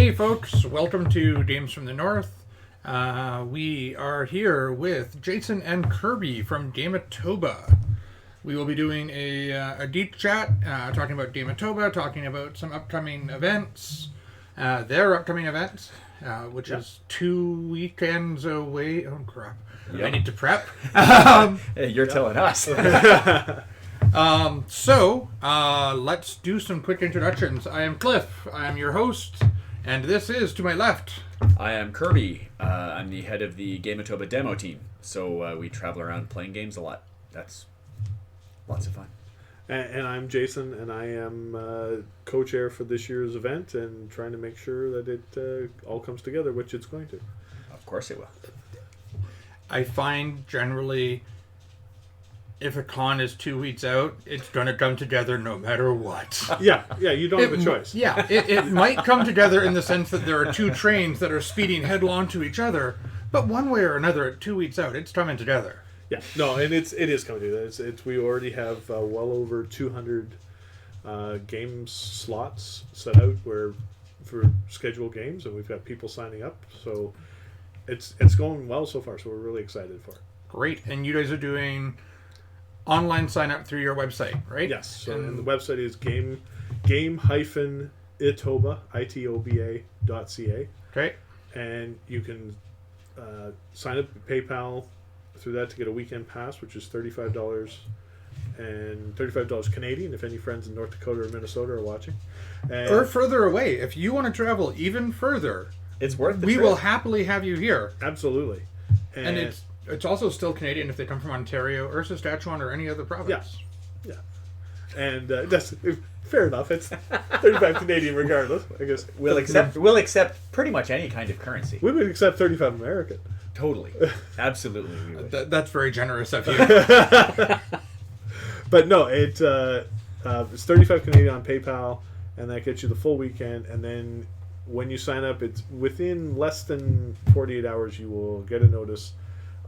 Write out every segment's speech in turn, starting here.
Hey folks, welcome to Games from the North. We are here with Jason and Kirby from Game-itoba. We will be doing a Geekchat, talking about Game-itoba, talking about some upcoming events, their upcoming events, which is 2 weekends away. Oh crap, I need to prep. Hey, you're telling us. So let's do some quick introductions. I am Cliff, I am your host, and this is to my left. I am Kirby. I'm the head of the Game-itoba demo team. So we travel around playing games a lot. That's lots of fun. And I'm Jason, and I am co-chair for this year's event and trying to make sure that it all comes together, which it's going to. Of course it will. I find generally if a con is 2 weeks out, it's going to come together no matter what. Yeah, you don't have a choice. Yeah, it might come together in the sense that there are two trains that are speeding headlong to each other, but one way or another, 2 weeks out, it's coming together. Yeah, no, and it is coming together. We already have well over 200 game slots set out for scheduled games, and we've got people signing up, so it's going well so far, so we're really excited for it. Great, and you guys are doing online sign up through your website, right? Yes. So and the website is game-itoba, itoba.ca. Okay. And you can sign up with PayPal through that to get a weekend pass, which is $35 and $35 Canadian if any friends in North Dakota or Minnesota are watching. And or further away. If you want to travel even further, it's worth the we trip. will happily have you here. Absolutely. And it's also still Canadian if they come from Ontario or Saskatchewan or any other province. Yeah. And that's fair enough. It's 35 Canadian regardless, I guess. We'll accept pretty much any kind of currency. We would accept 35 American. Totally. Absolutely. We would. That's very generous of you. But no, it's 35 Canadian on PayPal, and that gets you the full weekend. And then when you sign up, it's within less than 48 hours you will get a notice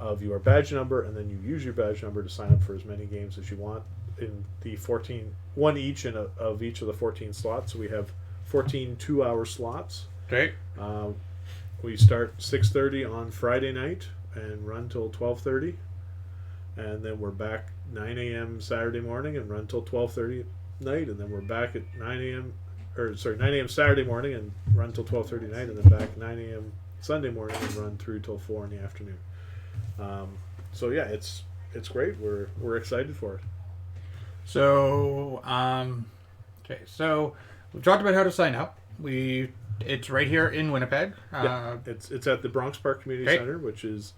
of your badge number, and then you use your badge number to sign up for as many games as you want in the 14, one each of each of the 14 slots. So we have 14 2-hour slots. Okay. We start 6:30 on Friday night and run till 12:30, and then we're back 9 a.m. Saturday morning and run till 12:30 at night, and then we're back at 9 a.m. Saturday morning and run till 12:30 night, and then back 9 a.m. Sunday morning and run through till 4 in the afternoon. So yeah, it's great. We're excited for it. So okay, so we've talked about how to sign up. It's right here in Winnipeg. Yeah, it's at the Bronx Park Community Center, which is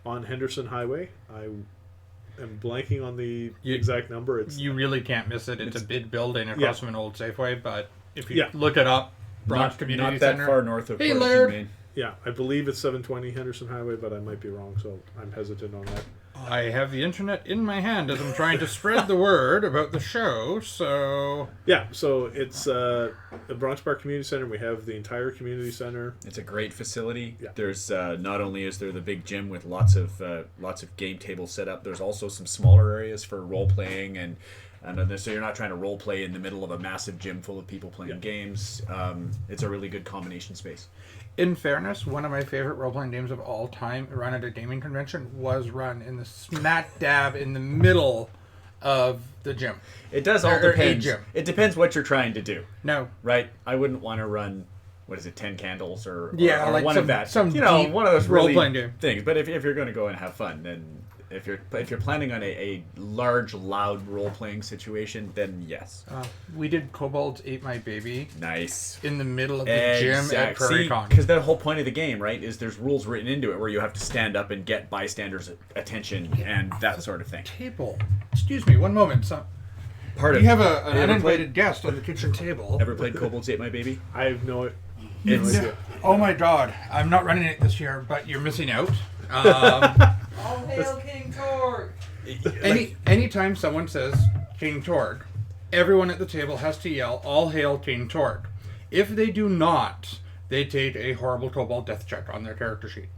on Henderson Highway. I am blanking on the exact number. You really can't miss it. It's a big building across from an old Safeway, but if you look it up, Bronx Community Center. Not that far north of Hey, Portage, Laird. Maine. Yeah, I believe it's 720 Henderson Highway, but I might be wrong, so I'm hesitant on that. I have the internet in my hand as I'm trying to spread the word about the show, so... Yeah, so it's the Bronx Park Community Center. We have the entire community center. It's a great facility. Yeah. There's not only is there the big gym with lots of game tables set up, there's also some smaller areas for role playing and so you're not trying to role play in the middle of a massive gym full of people playing games. It's a really good combination space. In fairness, one of my favorite role-playing games of all time run at a gaming convention was run in the smack dab in the middle of the gym. It does all depend. Gym. It depends what you're trying to do. No. Right? I wouldn't want to run, 10 candles or like one of that. Some one of those role-playing really game things. But if you're going to go and have fun, then if you're planning on a large, loud role-playing situation, then yes. We did Kobolds Ate My Baby. Nice. In the middle of the gym at PrairieCon. Because the whole point of the game, right, is there's rules written into it where you have to stand up and get bystanders' attention and that sort of thing. Table. Excuse me, one moment. We have an uninvited guest on the kitchen table. Ever played Kobolds Ate My Baby? I have no idea. Oh my god, I'm not running it this year, but you're missing out. All hail King Torg! Anytime someone says King Torg, everyone at the table has to yell, all hail King Torg. If they do not, they take a horrible kobold death check on their character sheet.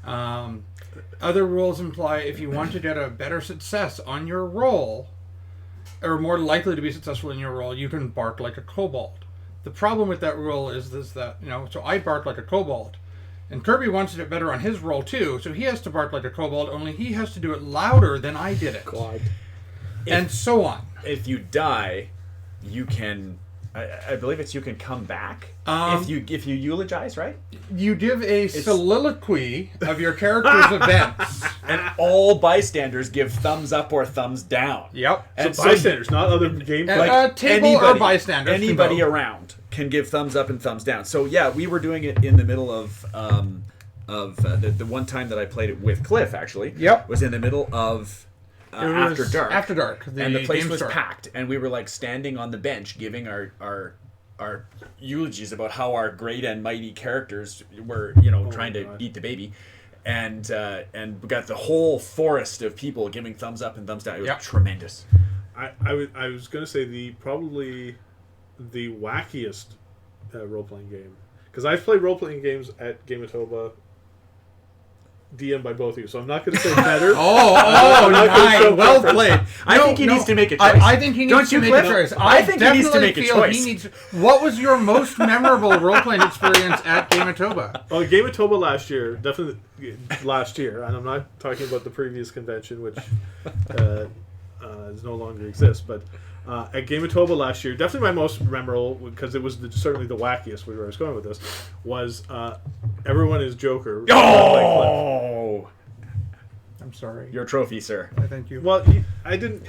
Other rules imply if you want to get a better success on your roll, or more likely to be successful in your roll, you can bark like a kobold. The problem with that rule is this, that, so I bark like a kobold. And Kirby wants it better on his roll too, so he has to bark like a kobold, only he has to do it louder than I did it. God. And so on. If you die, you can... I believe you can come back if you eulogize, right? You give a soliloquy of your character's events. And all bystanders give thumbs up or thumbs down. Yep. And So bystanders, not other game players. Table or bystanders. Anybody around can give thumbs up and thumbs down. So yeah, we were doing it in the middle of the one time that I played it with Cliff. Actually, Yep. was in the middle of after dark. After dark, and the place game was store. packed, and we were like standing on the bench giving our eulogies about how our great and mighty characters were, trying to eat the baby. And we got the whole forest of people giving thumbs up and thumbs down. It was tremendous. I was going to say probably the wackiest role-playing game. Because I've played role-playing games at Game-itoba, DM by both of you, so I'm not going to say better. Nice. Well played. I think he needs to make a choice. I think he needs to make a choice. I think he needs to make a choice. What was your most memorable role-playing experience at Game-itoba? Well, Game-itoba last year, definitely last year, and I'm not talking about the previous convention, which no longer exists, but at Game-itoba last year, definitely my most memorable, because it was certainly the wackiest, where I was going with this, was Everyone is Joker. Oh! I'm sorry. Your trophy, sir. Thank you. Well, I didn't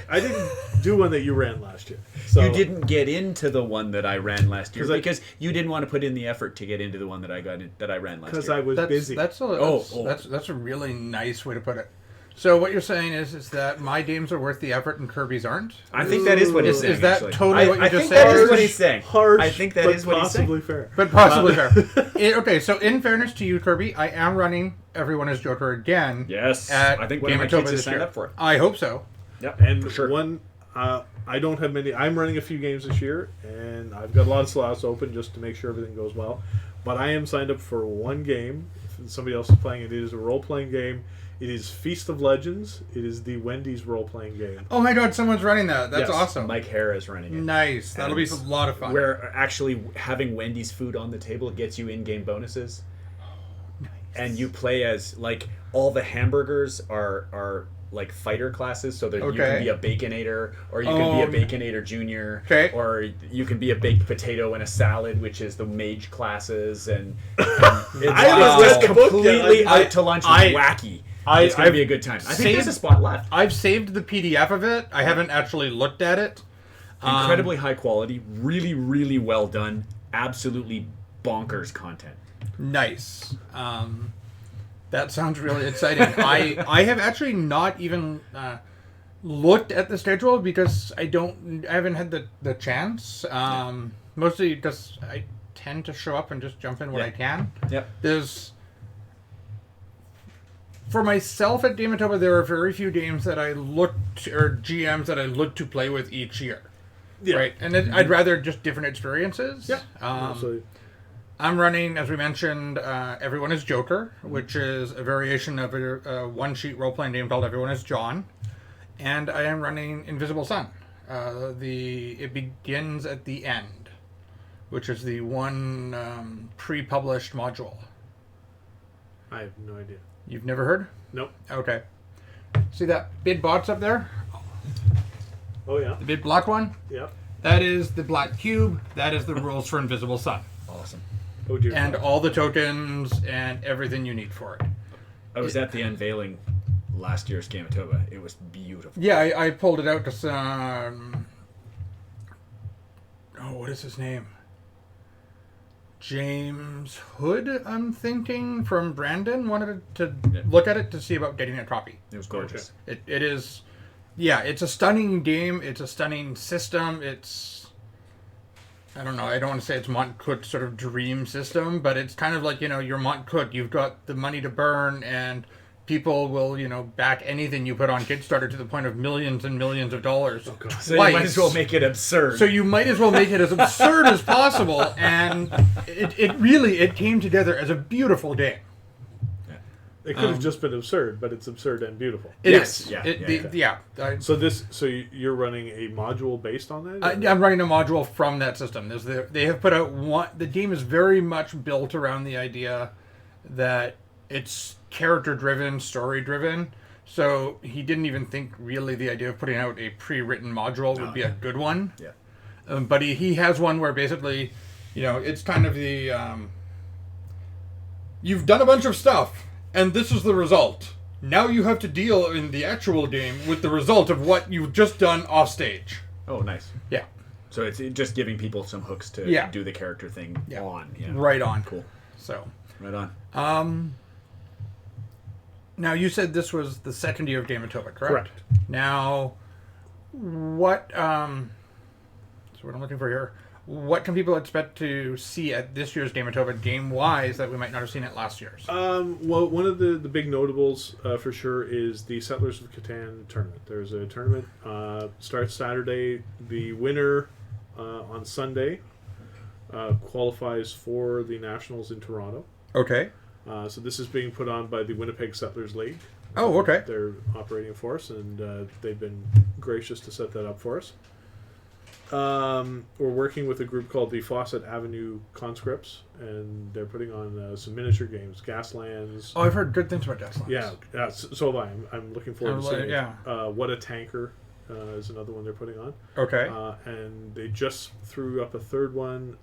do one that you ran last year. So You didn't get into the one that I ran last year because you didn't want to put in the effort to get into the one that I ran last year. Because I was busy. That's a really nice way to put it. So what you're saying is that my games are worth the effort and Kirby's aren't? I think that is what he's saying. Is that actually. totally what you just said? I think that is what he's saying. Harsh, I think that is what he's saying. possibly fair. But possibly fair. Okay, so in fairness to you, Kirby, I am running Everyone is Joker again. Yes. At I think one of my kids has signed up for it. I hope so. Yep, And for sure. I don't have many. I'm running a few games this year, and I've got a lot of slots open just to make sure everything goes well. But I am signed up for one game. If somebody else is playing it, it is a role-playing game. It is Feast of Legends. It is the Wendy's role-playing game. Oh my god, someone's running that. That's Yes, awesome. Mike Hare is running it. Nice. That'll be a lot of fun. Where actually having Wendy's food on the table gets you in-game bonuses. Nice. And you play as, like, all the hamburgers are like fighter classes, so that you can be a Baconator, or you can be a Baconator Junior, or you can be a baked potato in a salad, which is the mage classes, and it's just completely out to lunch and wacky. It's going to be a good time. I think there's a spot left. I've saved the PDF of it. I haven't actually looked at it. Incredibly high quality, really, really well done, absolutely bonkers content. Nice. That sounds really exciting. I have actually not even looked at the schedule because I haven't had the chance. Mostly because I tend to show up and just jump in when I can. Yep. For myself at Game-itoba, there are very few games that I GMs that I look to play with each year. Yeah. Right? And I'd rather just different experiences. Yeah. Absolutely. I'm running, as we mentioned, Everyone is Joker, which is a variation of a one-sheet role-playing game called Everyone is John. And I am running Invisible Sun. It begins at the end, which is the one pre-published module. I have no idea. You've never heard? Nope. Okay. See that big box up there? Oh, yeah. The big black one? Yep. That is the black cube. That is the rules for Invisible Sun. Awesome. Oh, dear. And all the tokens and everything you need for it. I was at the unveiling last year's Game-itoba. It was beautiful. Yeah, I pulled it out to what is his name? James Hood, I'm thinking, from Brandon, wanted to look at it to see about getting a copy. It was gorgeous. It is, it's a stunning game. It's a stunning system. I don't know, I don't want to say it's Mont Cook's sort of dream system, but it's kind of like, you're Mont Cook. You've got the money to burn, and people will, back anything you put on Kickstarter to the point of millions and millions of dollars. Oh, God. So you might as well make it absurd. So you might as well make it as absurd as possible, and it really came together as a beautiful game. It could have just been absurd, but it's absurd and beautiful. It Yes, is. yeah, Yeah. So you're running a module based on that? I'm running a module from that system. They have put out one. The game is very much built around the idea that it's character-driven, story-driven. So he didn't even think really the idea of putting out a pre-written module would be a good one. Yeah. But he has one where basically, it's kind of the you've done a bunch of stuff, and this is the result. Now you have to deal in the actual game with the result of what you've just done off stage. Oh, nice. Yeah. So it's just giving people some hooks to do the character thing on. Yeah. Right on. Cool. So. Right on. Now you said this was the second year of Game-itoba, correct? Correct. Now, what? So what I'm looking for here. What can people expect to see at this year's Game-itoba game-wise that we might not have seen at last year's? Well, one of the big notables for sure is the Settlers of Catan tournament. There's a tournament, starts Saturday. The winner on Sunday qualifies for the Nationals in Toronto. Okay. So this is being put on by the Winnipeg Settlers League. Oh, okay. They're operating for us, and they've been gracious to set that up for us. We're working with a group called the Fawcett Avenue Conscripts, and they're putting on some miniature games, Gaslands. Oh, I've heard good things about Gaslands. Yeah, so have I. I'm looking forward to seeing yeah. it. What a Tanker is another one they're putting on. Okay. And they just threw up a third one.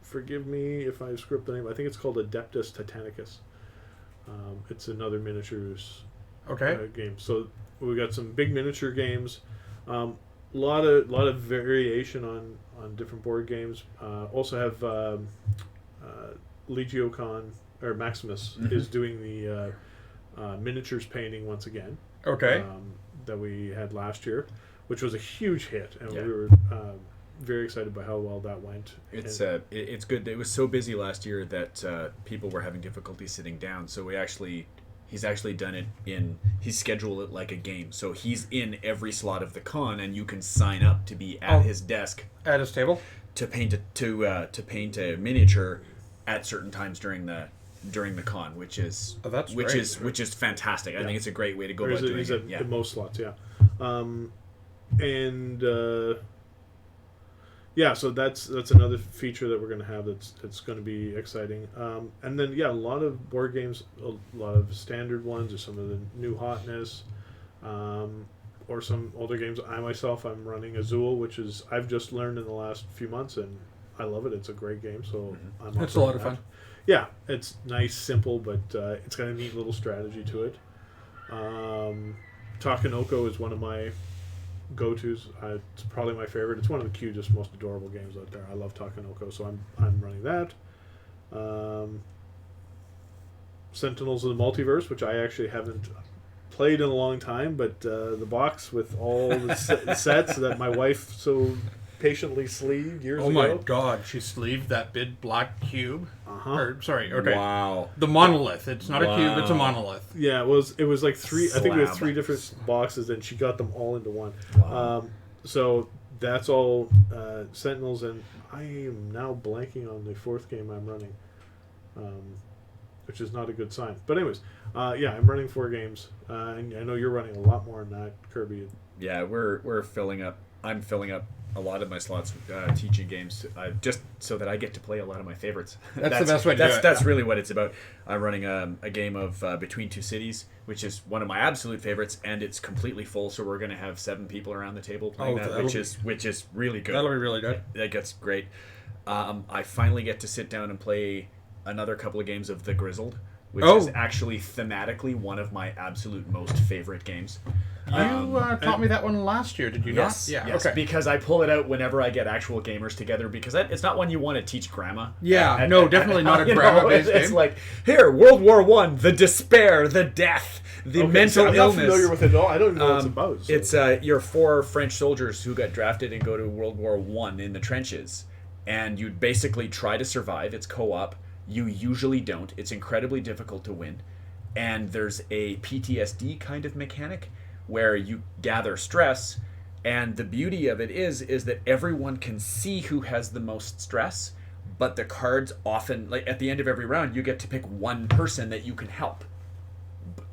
Forgive me if I screw up the name. I think it's called Adeptus Titanicus. It's another miniatures game. So we got some big miniature games. Lot of variation on different board games. Also have Legiocon or Maximus is doing the miniatures painting once again. Okay. That we had last year, which was a huge hit, and we were very excited by how well that went. It's good. It was so busy last year that people were having difficulty sitting down. So he's actually done it he's scheduled it like a game. So he's in every slot of the con, and you can sign up to be at his desk at his table to paint a miniature at certain times during the con, which is which is fantastic. I think it's a great way to go about doing it. In most slots, so that's another feature that we're going to have that's going to be exciting. And then, a lot of board games, a lot of standard ones, or some of the new hotness, or some older games. I'm running Azul, which I've just learned in the last few months, and I love it. It's a great game, so it's a lot of fun. Yeah, it's nice, simple, but it's got a neat little strategy to it. Takenoko is one of my go-tos. It's probably my favorite. It's one of the cutest, most adorable games out there. I love Takenoko, so I'm running that. Sentinels of the Multiverse, which I actually haven't played in a long time, but the box with all the sets that my wife so patiently sleeved years ago. Oh my god, she sleeved that big black cube. Okay. Wow. The monolith. It's not a cube, it's a monolith. Yeah, it was like three. Slab. I think it was 3 different boxes, and she got them all into one. Wow. So that's all Sentinels, and I am now blanking on the 4th game I'm running, which is not a good sign. But anyways, I'm running 4 games, and I know you're running a lot more than that, Kirby. Yeah, we're filling up. I'm filling up a lot of my slots teaching games just so that I get to play a lot of my favorites. That's the best way to do it. That's really what it's about. I'm running a game of Between Two Cities, which is one of my absolute favorites, and it's completely full. So we're going to have 7 people around the table playing which is really good. That'll be really good. That gets great. I finally get to sit down and play another couple of games of The Grizzled, which is actually thematically one of my absolute most favorite games. You taught me that one last year, did you not? Yes, okay. Because I pull it out whenever I get actual gamers together, because it's not one you want to teach grandma. Yeah, definitely not a grandma-based game. It's like, here, World War I, the despair, the death, the mental illness. I'm not familiar with it at all. I don't even know what it's about. So. It's your 4 French soldiers who got drafted and go to World War I in the trenches, and you basically try to survive. It's co-op. You usually don't. It's incredibly difficult to win, and there's a PTSD kind of mechanic where you gather stress, and the beauty of it is that everyone can see who has the most stress, but the cards often, like at the end of every round, you get to pick one person that you can help.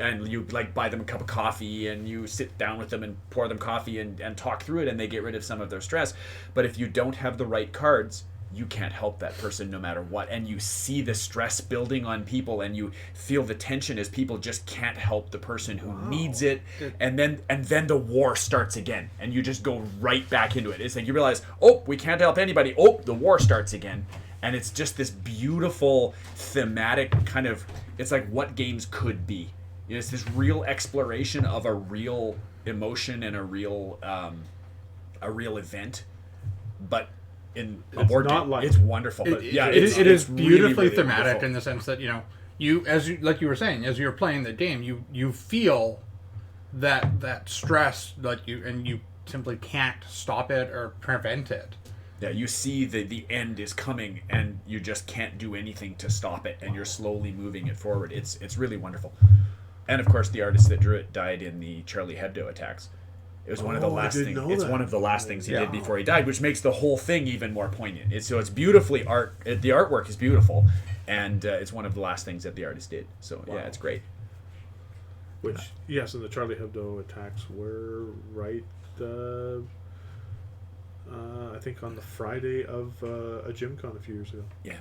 and you like buy them a cup of coffee and you sit down with them and pour them coffee and talk through it, and they get rid of some of their stress. But if you don't have the right cards, you can't help that person no matter what, and you see the stress building on people, and you feel the tension as people just can't help the person who needs it, and then the war starts again, and you just go right back into it. It's like you realize, oh, we can't help anybody, oh, the war starts again. And it's just this beautiful thematic kind of, it's like what games could be. You know, it's this real exploration of a real emotion and a real event, but in a board game, like it's wonderful. But It it's is beautifully really thematic wonderful. in the sense that like you were saying, as you're playing the game, you feel that stress, you simply can't stop it or prevent it. Yeah, you see the end is coming, and you just can't do anything to stop it, and you're slowly moving it forward. It's really wonderful. And of course, the artist that drew it died in the Charlie Hebdo attacks. It was one of the last things. It's one of the last things he did before he died, which makes the whole thing even more poignant. It's beautifully art. The artwork is beautiful, and it's one of the last things that the artist did. So yeah, it's great. Which, yes, and the Charlie Hebdo attacks were right, I think on the Friday of a Gym Con a few years ago. Yeah.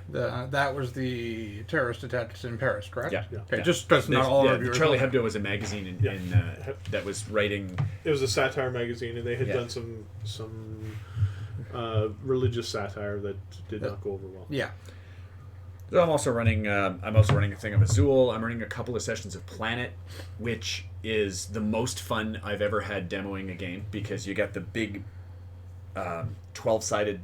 That was the terrorist attacks in Paris, correct? Yeah. Okay, Yeah. just because not all of you. Charlie Hebdo was a magazine that was writing. It was a satire magazine, and they had Yeah. done some religious satire that did not go over well. Yeah. So I'm also running a thing of Azul. I'm running a couple of sessions of Planet, which is the most fun I've ever had demoing a game, because you got the big 12-sided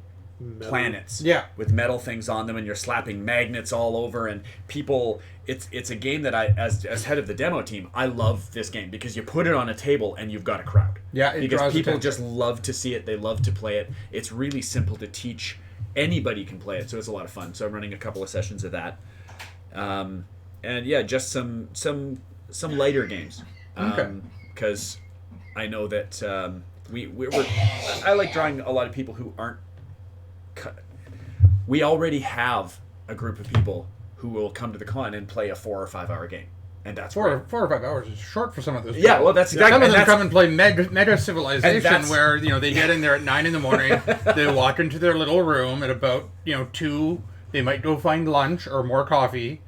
planets with metal things on them, and you're slapping magnets all over, and people, it's a game that I, as head of the demo team, I love this game because you put it on a table and you've got a crowd. Yeah, it because draws people attention. just love to see it, they love to play it. It's really simple to teach. Anybody can play it, so it's a lot of fun. So I'm running a couple of sessions of that, and yeah, just some lighter games, because I know that I like drawing a lot of people who aren't. We already have a group of people who will come to the con and play a 4 or 5 hour game, and that's four or 5 hours is short for some of those. Yeah, people. well, that's exactly. Some of them and come and play Mega Civilization, where they get in there at 9 a.m. They walk into their little room at about 2. They might go find lunch or more coffee,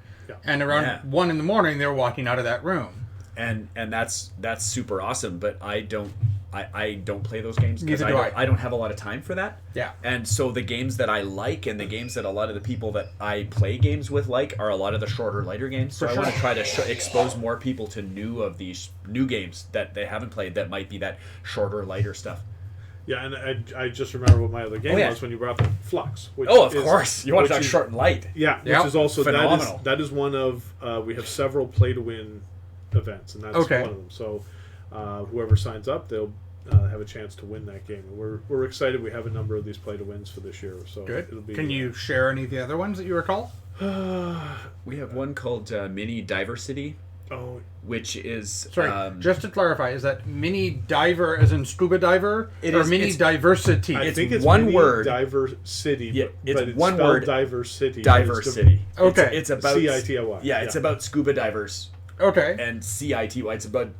and around 1 a.m. they're walking out of that room. And that's super awesome, but I don't play those games because Neither do I. I don't have a lot of time for that. Yeah. And so the games that I like, and the games that a lot of the people that I play games with like, are a lot of the shorter, lighter games. So I want to try to expose more people to these new games that they haven't played that might be that shorter, lighter stuff. Yeah, and I just remember what my other game was when you brought up Flux. Which of course. You want to talk short and light. Yeah, which is also phenomenal. That is one of we have several play to win events, and that's one of them. So whoever signs up, they'll have a chance to win that game. And we're excited. We have a number of these play to wins for this year. So good. It'll be, Can you share any of the other ones that you recall? We have one called Mini Diversity. Oh, which is just to clarify, is that mini diver as in scuba diver, or mini diversity? I think it's one mini word. Diversity, yeah, but it's one spelled word. Diversity. Diversity. Okay, it's about CITY. Yeah, it's about scuba divers. Okay, and CITY. It's about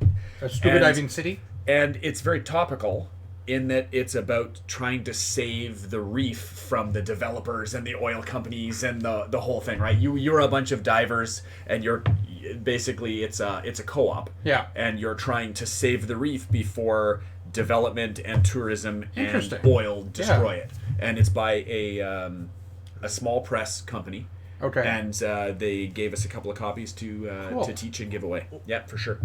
a scuba diving city, and it's very topical in that it's about trying to save the reef from the developers and the oil companies and the whole thing, right? You're a bunch of divers, and you're basically it's a co-op. Yeah. And you're trying to save the reef before development and tourism and oil destroy it. And it's by a small press company. Okay. And they gave us a couple of copies to teach and give away. Yeah, for sure.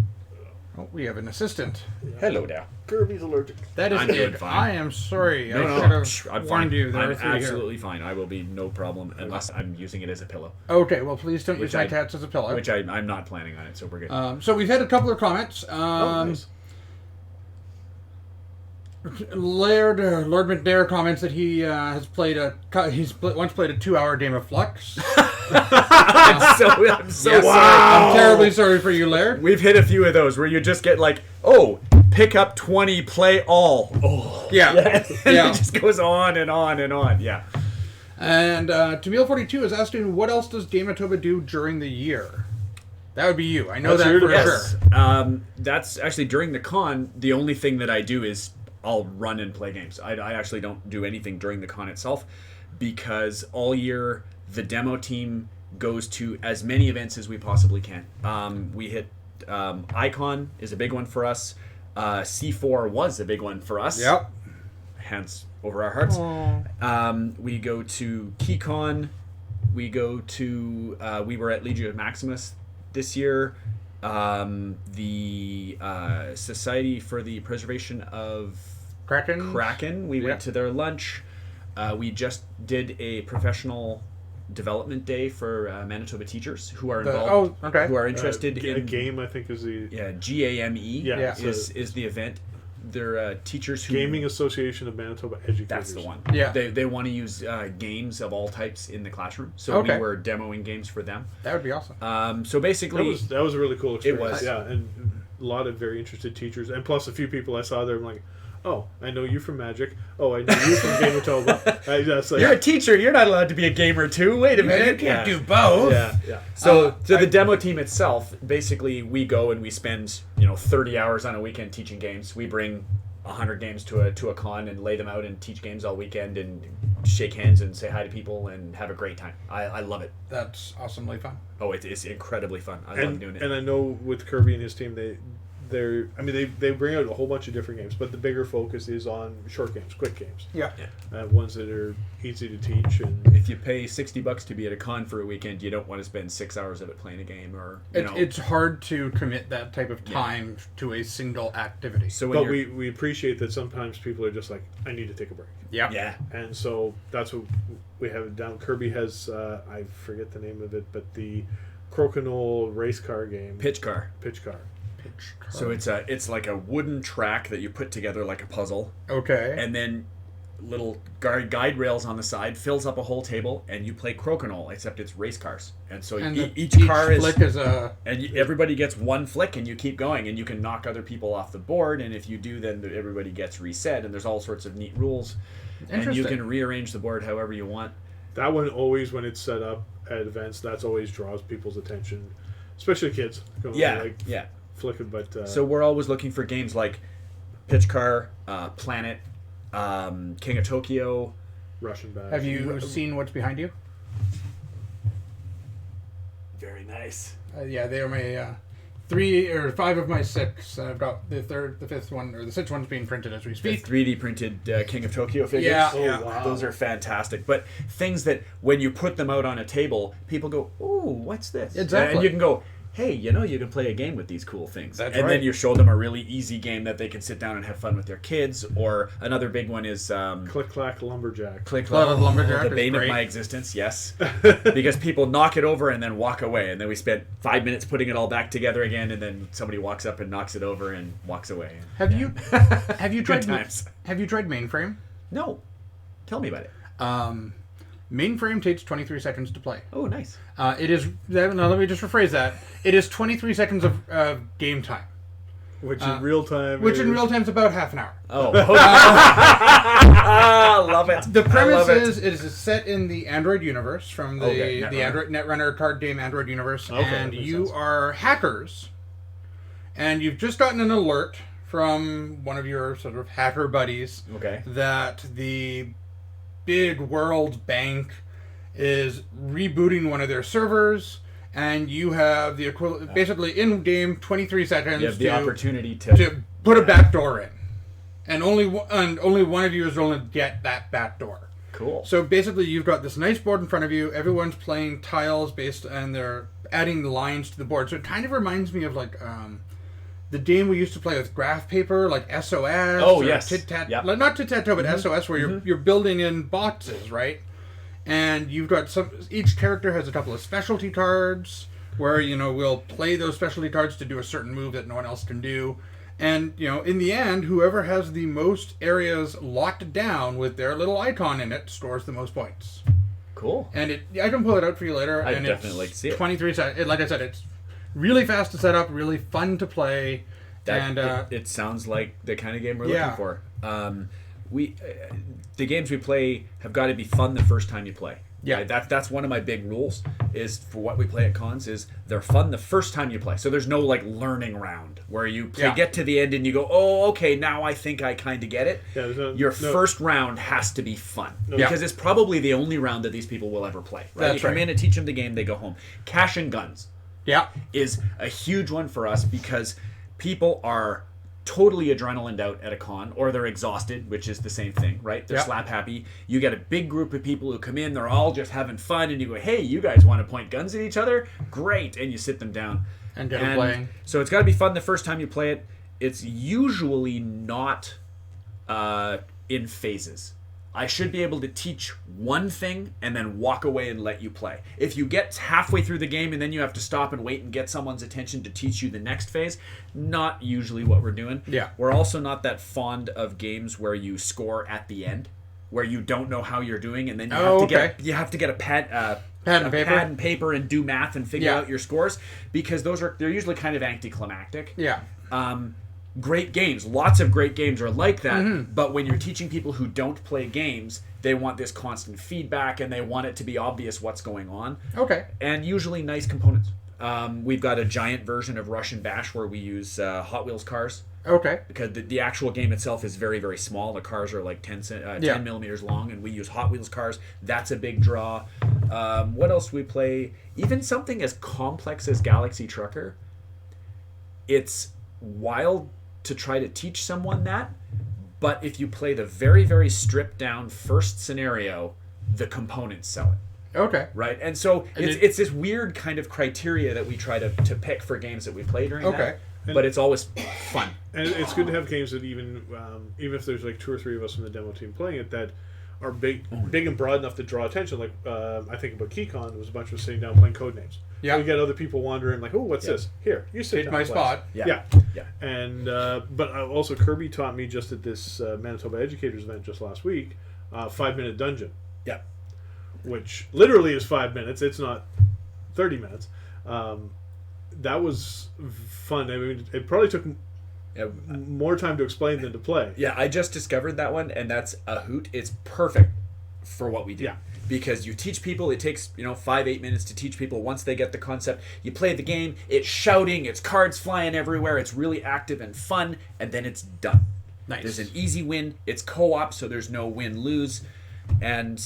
Oh, we have an assistant. Hello there. Kirby's allergic. That is I'm doing it. fine. I am sorry. No, I should have I'm warned fine. you. There I'm are 3 absolutely fine. I will be no problem unless I'm using it as a pillow. Okay, well, please don't use my cats as a pillow. Which I'm not planning on it, so we're good. So we've had a couple of comments. Nice. Lord McNair comments that he has played once played a 2-hour game of Flux. I'm so sorry. I'm terribly sorry for you, Laird. We've hit a few of those where you just get like, pick up 20, play all. Oh, yeah. And it just goes on and on and on. Yeah. And Tamil42 is asking, what else does Game-itoba do during the year? That would be you. I know That's that your for device. sure. That's actually during the con. The only thing that I do is I'll run and play games. I actually don't do anything during the con itself because all year the demo team goes to as many events as we possibly can. We hit Icon is a big one for us. C4 was a big one for us. Yep. Hands over our hearts. We go to KeyCon. We go to. We were at Legio Maximus this year. The Society for the Preservation of Kraken. We Yeah. went to their lunch. We just did a professional development day for Manitoba teachers who are involved. okay. Who are interested A in game, I think, is the GAME. Yeah, is the event. They're teachers who Gaming Association of Manitoba Educators. That's the one. Yeah. They want to use games of all types in the classroom, so Okay. we were demoing games for them. That would be awesome. So basically, That was a really cool experience. was. Yeah, and a lot of very interested teachers, and plus a few people I saw there. I'm like, oh, I know you from Magic. Oh, I know you from Game-itoba. you're a teacher. You're not allowed to be a gamer too. Wait a minute. You can't do both. Yeah. So the demo team itself, basically, we go and we spend 30 hours on a weekend teaching games. We bring 100 games to a con and lay them out and teach games all weekend and shake hands and say hi to people and have a great time. I love it. That's awesomely fun. Oh, it's incredibly fun. I love doing it. And I know with Kirby and his team, they bring out a whole bunch of different games, but the bigger focus is on short games, quick games, Yeah. ones that are easy to teach. And If you pay $60 to be at a con for a weekend, you don't want to spend 6 hours of it playing a game or It's hard to commit that type of time to a single activity. So when but you're, we appreciate that sometimes people are just like, I need to take a break. Yep. yeah, And so that's what we have it down. Kirby has, I forget the name of it, but the Crokinole race car game. pitch car. Pitch car. So it's like a wooden track that you put together like a puzzle, Okay. and then little guide rails on the side fills up a whole table, and you play Crokinole, except it's race cars. And so each car is flick is a everybody gets one flick, and you keep going, and you can knock other people off the board. And if you do, then everybody gets reset, and there's all sorts of neat rules. And you Interesting. can rearrange the board however you want. That one always, when it's set up at events, that's always draws people's attention, especially kids. Going Yeah. flicking, but So we're always looking for games like Pitch Car, Planet, King of Tokyo. Russian bag. Have you seen what's behind you? Very nice. Yeah, they are my 3 or 5 of my 6. I've got the 5th one, or the 6th one's being printed as we The speak. 3D printed King of Tokyo figures. Yeah, Oh, yeah. wow. Those are fantastic. But things that when you put them out on a table, people go, "Ooh, what's this?" Exactly. And you can go, "Hey, you can play a game with these cool things." That's and right. then you show them a really easy game that they can sit down and have fun with their kids. Or another big one is Click Clack Lumberjack. Click Cloud of Lumberjack the is bane of great. my existence, yes. Because people knock it over and then walk away, and then we spent 5 minutes putting it all back together again, and then somebody walks up and knocks it over and walks away. Have you tried times. Have you tried Mainframe? No, tell me about it. Mainframe takes 23 seconds to play. Oh, nice. It is now. Let me just rephrase that. It is 23 seconds of game time, Which in real time which in real time is about half an hour. Oh, love it. The I premise love it. is it is set in the Android universe from the Okay, the Netrunner. Android Netrunner card game Android universe, Okay, and that makes you sense. are hackers, and you've just gotten an alert from one of your sort of hacker buddies Okay. that the big World Bank is rebooting one of their servers, and you have the equivalent, basically in game 23 seconds You have the to opportunity to put a backdoor in, and only one of you is going to get that backdoor. Cool. So basically, you've got this nice board in front of you. Everyone's playing tiles and they're adding lines to the board. So it kind of reminds me of like the game we used to play with graph paper, like SOS. Oh, or yes. Tit-tat, Yep. not Tit-Tat-Toe, but SOS, where you're building in boxes, right? And you've got each character has a couple of specialty cards where, we'll play those specialty cards to do a certain move that no one else can do. And, in the end, whoever has the most areas locked down with their little icon in it scores the most points. Cool. And I can pull it out for you later. I'd and definitely like to see it. 23 seconds. Like I said, it's really fast to set up, really fun to play. It sounds like the kind of game we're Yeah. looking for. The games we play have got to be fun the first time you play. Yeah. Right? That's one of my big rules is for what we play at cons is they're fun the first time you play. So there's no like learning round where you play, get to the end and you go, oh, okay, now I think I kind of get it. Yeah, Your first round has to be fun because it's probably the only round that these people will ever play. Right? That's you come right. in and teach them the game, they go home. Cash and guns Yeah. is a huge one for us because people are totally adrenaline out at a con, or they're exhausted, which is the same thing, right? They're slap happy. You get a big group of people who come in, they're all just having fun, and you go, hey, you guys want to point guns at each other? Great. And you sit them down. And get them playing. So it's got to be fun the first time you play it. It's usually not in phases. I should be able to teach one thing and then walk away and let you play. If you get halfway through the game and then you have to stop and wait and get someone's attention to teach you the next phase, not usually what we're doing. Yeah. We're also not that fond of games where you score at the end, where you don't know how you're doing and then you have to get a pad and paper and do math and figure out your scores, because they're usually kind of anticlimactic. Yeah. Great games. Lots of great games are like that. But when you're teaching people who don't play games, they want this constant feedback and they want it to be obvious what's going on. Okay. And usually nice components. We've got a giant version of Russian Bash where we use Hot Wheels cars. Okay. Because the actual game itself is very, very small. The cars are like 10 millimeters long, and we use Hot Wheels cars. That's a big draw. What else do we play? Even something as complex as Galaxy Trucker. It's wild to try to teach someone that, but if you play the very, very stripped down first scenario, the components sell it. Okay. Right? And so it's this weird kind of criteria that we try to pick for games that we play during that. But it's always fun. And it's good to have games that even if there's like 2 or 3 of us from the demo team playing it that are big and broad enough to draw attention. Like I think about KeyCon, there was a bunch of us sitting down playing Codenames. Yeah. We get other people wandering like, oh, what's this? Here, you sit Take down. my please. spot. Yeah. And but also Kirby taught me just at this Manitoba Educators event just last week, 5-minute dungeon. Yeah. Which literally is 5 minutes. It's not 30 minutes. That was fun. I mean, it probably took more time to explain than to play. Yeah, I just discovered that one, and that's a hoot. It's perfect for what we do. Yeah. Because you teach people, it takes 5-8 minutes to teach people. Once they get the concept, you play the game, it's shouting, it's cards flying everywhere, it's really active and fun, and then it's done. Nice. There's an easy win. It's co-op, so there's no win-lose. And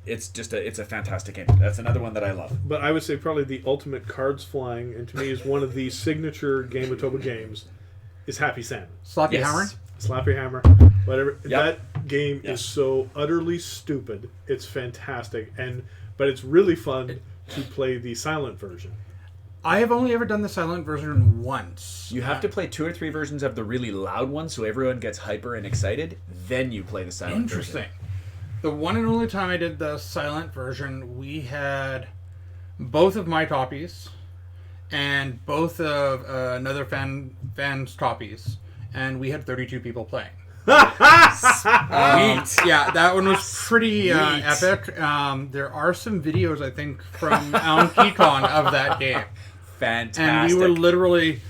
it's a fantastic game. That's another one that I love. But I would say probably the ultimate cards flying, and to me is one of the signature Game-itoba games, is Happy Salmon. Sloppy Hammer? Slappy Hammer, whatever. Yep. That game is so utterly stupid. It's fantastic, but it's really fun to play the silent version. I have only ever done the silent version once. You have to play 2 or 3 versions of the really loud one, so everyone gets hyper and excited. Then you play the silent Interesting. version. The one and only time I did the silent version, we had both of my toppies and both of another fan's toppies, and we had 32 people playing. Yeah, that one was pretty epic. There are some videos, I think, from on KeyCon of that game. Fantastic. And we were literally,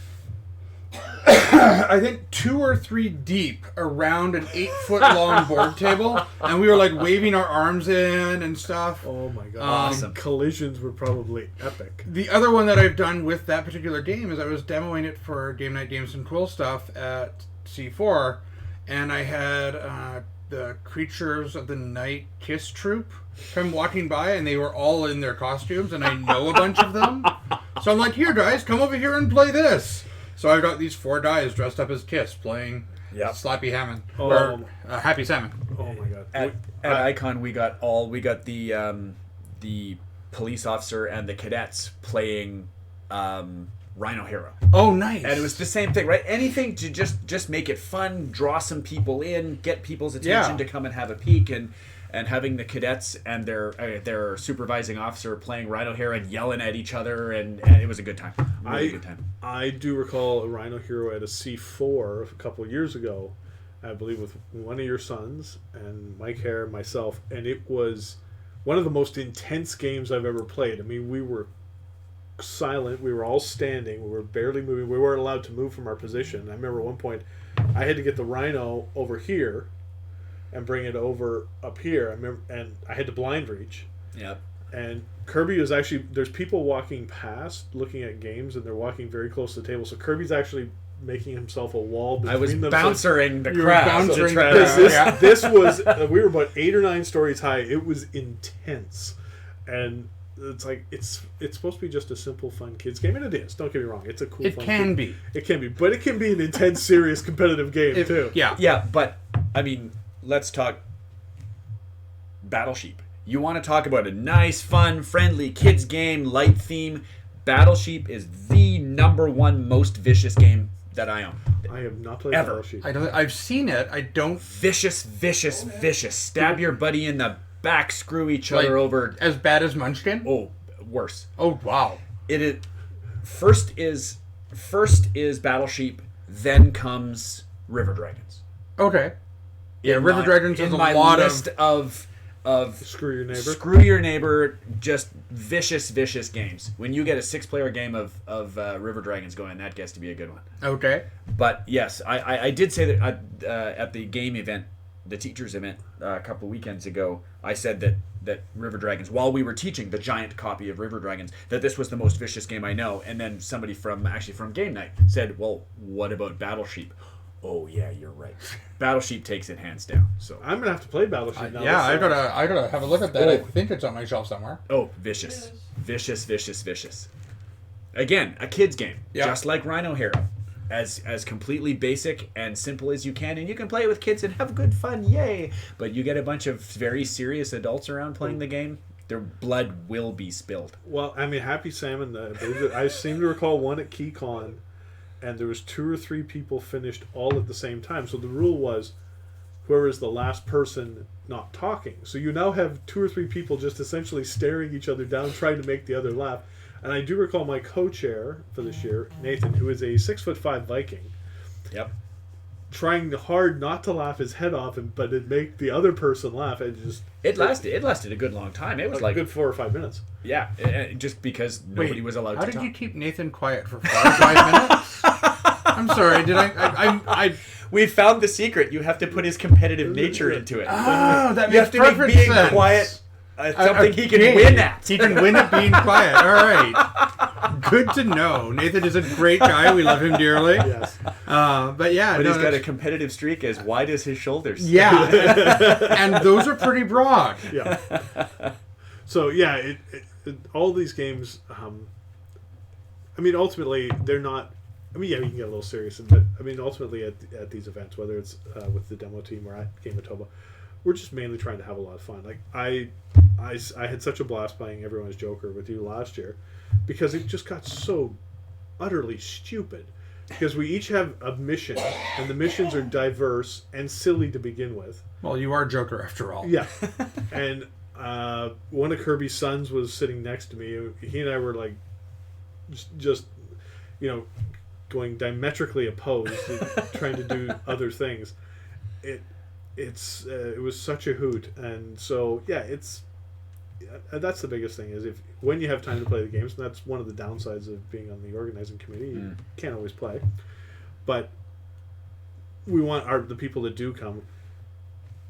I think, 2 or 3 deep around an 8-foot-long board table, and we were like waving our arms in and stuff. Oh my god! Awesome. Collisions were probably epic. The other one that I've done with that particular game is I was demoing it for Game Night Games and Quill Stuff at C4, and I had the Creatures of the Night Kiss Troupe come walking by, and they were all in their costumes, and I know a bunch of them. So I'm like, here, guys, come over here and play this. So I've got these 4 guys dressed up as Kiss playing Slappy Hammond or Happy Salmon. Oh my god! At Icon, we got the police officer and the cadets playing Rhino Hero. Oh, nice! And it was the same thing, right? Anything to just make it fun, draw some people in, get people's attention to come and have a peek, and having the cadets and their supervising officer playing Rhino Hero and yelling at each other, and it was a good time. Really good time. I do recall a Rhino Hero at a C4 a couple of years ago, I believe with one of your sons and Mike Hare and myself, and it was one of the most intense games I've ever played. I mean, we were silent, we were all standing, we were barely moving, we weren't allowed to move from our position. I remember at one point I had to get the Rhino over here and bring it over up here. I remember, and I had to blind reach. Yep. And Kirby was actually, there's people walking past looking at games, and they're walking very close to the table. So Kirby's actually making himself a wall between I was them. bouncering the You were crowd. bouncing the try crowd. to- Yeah. This was, we were about 8 or 9 stories high. It was intense. And it's like, it's supposed to be just a simple, fun kids game. And it is. Don't get me wrong. It's a cool, It fun can game. be. It can be. But it can be an intense, serious, competitive game, too. Yeah. Yeah, but I mean, let's talk Battle Sheep. You want to talk about a nice, fun, friendly kids game, light theme? Battle Sheep is the #1 most vicious game that I own. I have not played Ever. Battleship. I've seen it. I don't Vicious, vicious, vicious. Stab your buddy in the back, screw each like other over. as bad as Munchkin. Oh, worse. Oh wow. It is first is Battle Sheep, then comes River Dragons. Okay. Yeah, In River my- Dragons in has a my lot list of Screw your neighbor. Screw your neighbor, just vicious games. When you get a 6-player game of River Dragons going, that gets to be a good one. Okay. But yes, I did say that at the game event, the teachers event a couple of weekends ago, I said that River Dragons, while we were teaching the giant copy of River Dragons, that this was the most vicious game I know. And then somebody from Game Night said, well, what about Battle Sheep? Oh yeah, you're right. Battle Sheep takes it hands down. So I'm going to have to play Battleship now. Yeah, I That's, gotta have a look at that. I Oh. think it's on my shelf somewhere. vicious. Again, a kid's game, Yeah. just like Rhino Hero, as completely basic and simple as you can, and you can play it with kids and have good fun, yay! But you get a bunch of very serious adults around playing the game, their blood will be spilled. Well, I mean, Happy Salmon, I seem to recall one at KeyCon, and there was 2 or 3 people finished all at the same time. So the rule was, whoever is the last person not talking. So you now have 2 or 3 people just essentially staring each other down, trying to make the other laugh. And I do recall my co-chair for this year, Nathan, who is a 6'5" Viking, Yep. trying hard not to laugh his head off, but it make the other person laugh. It lasted a good long time. It was like a good 4 or 5 minutes. yeah, just because nobody was allowed How to did talk. you keep Nathan quiet for 5 minutes? I'm sorry. Did I? We found the secret. You have to put his competitive nature into it. Oh, that You makes have to make perfect being sense. quiet something he can game. win at. He can win at being quiet. All right. Good to know. Nathan is a great guy. We love him dearly. Yes. But yeah, But no, he's got a that's- competitive streak as wide as his shoulders. yeah, and those are pretty broad. Yeah. So yeah, all these games. I mean, ultimately, they're not. I mean, yeah, you can get a little serious, but I mean, ultimately, at these events, whether it's with the demo team or at Game-itoba, we're just mainly trying to have a lot of fun. Like I had such a blast playing Everyone's Joker with you last year, because it just got so utterly stupid. Because we each have a mission, and the missions are diverse and silly to begin with. Well, you are Joker after all. Yeah. And one of Kirby's sons was sitting next to me. He and I were like, just going diametrically opposed, trying to do other things. It was such a hoot, and so yeah, that's the biggest thing is when you have time to play the games, and that's one of the downsides of being on the organizing committee. You can't always play, but we want the people that do come.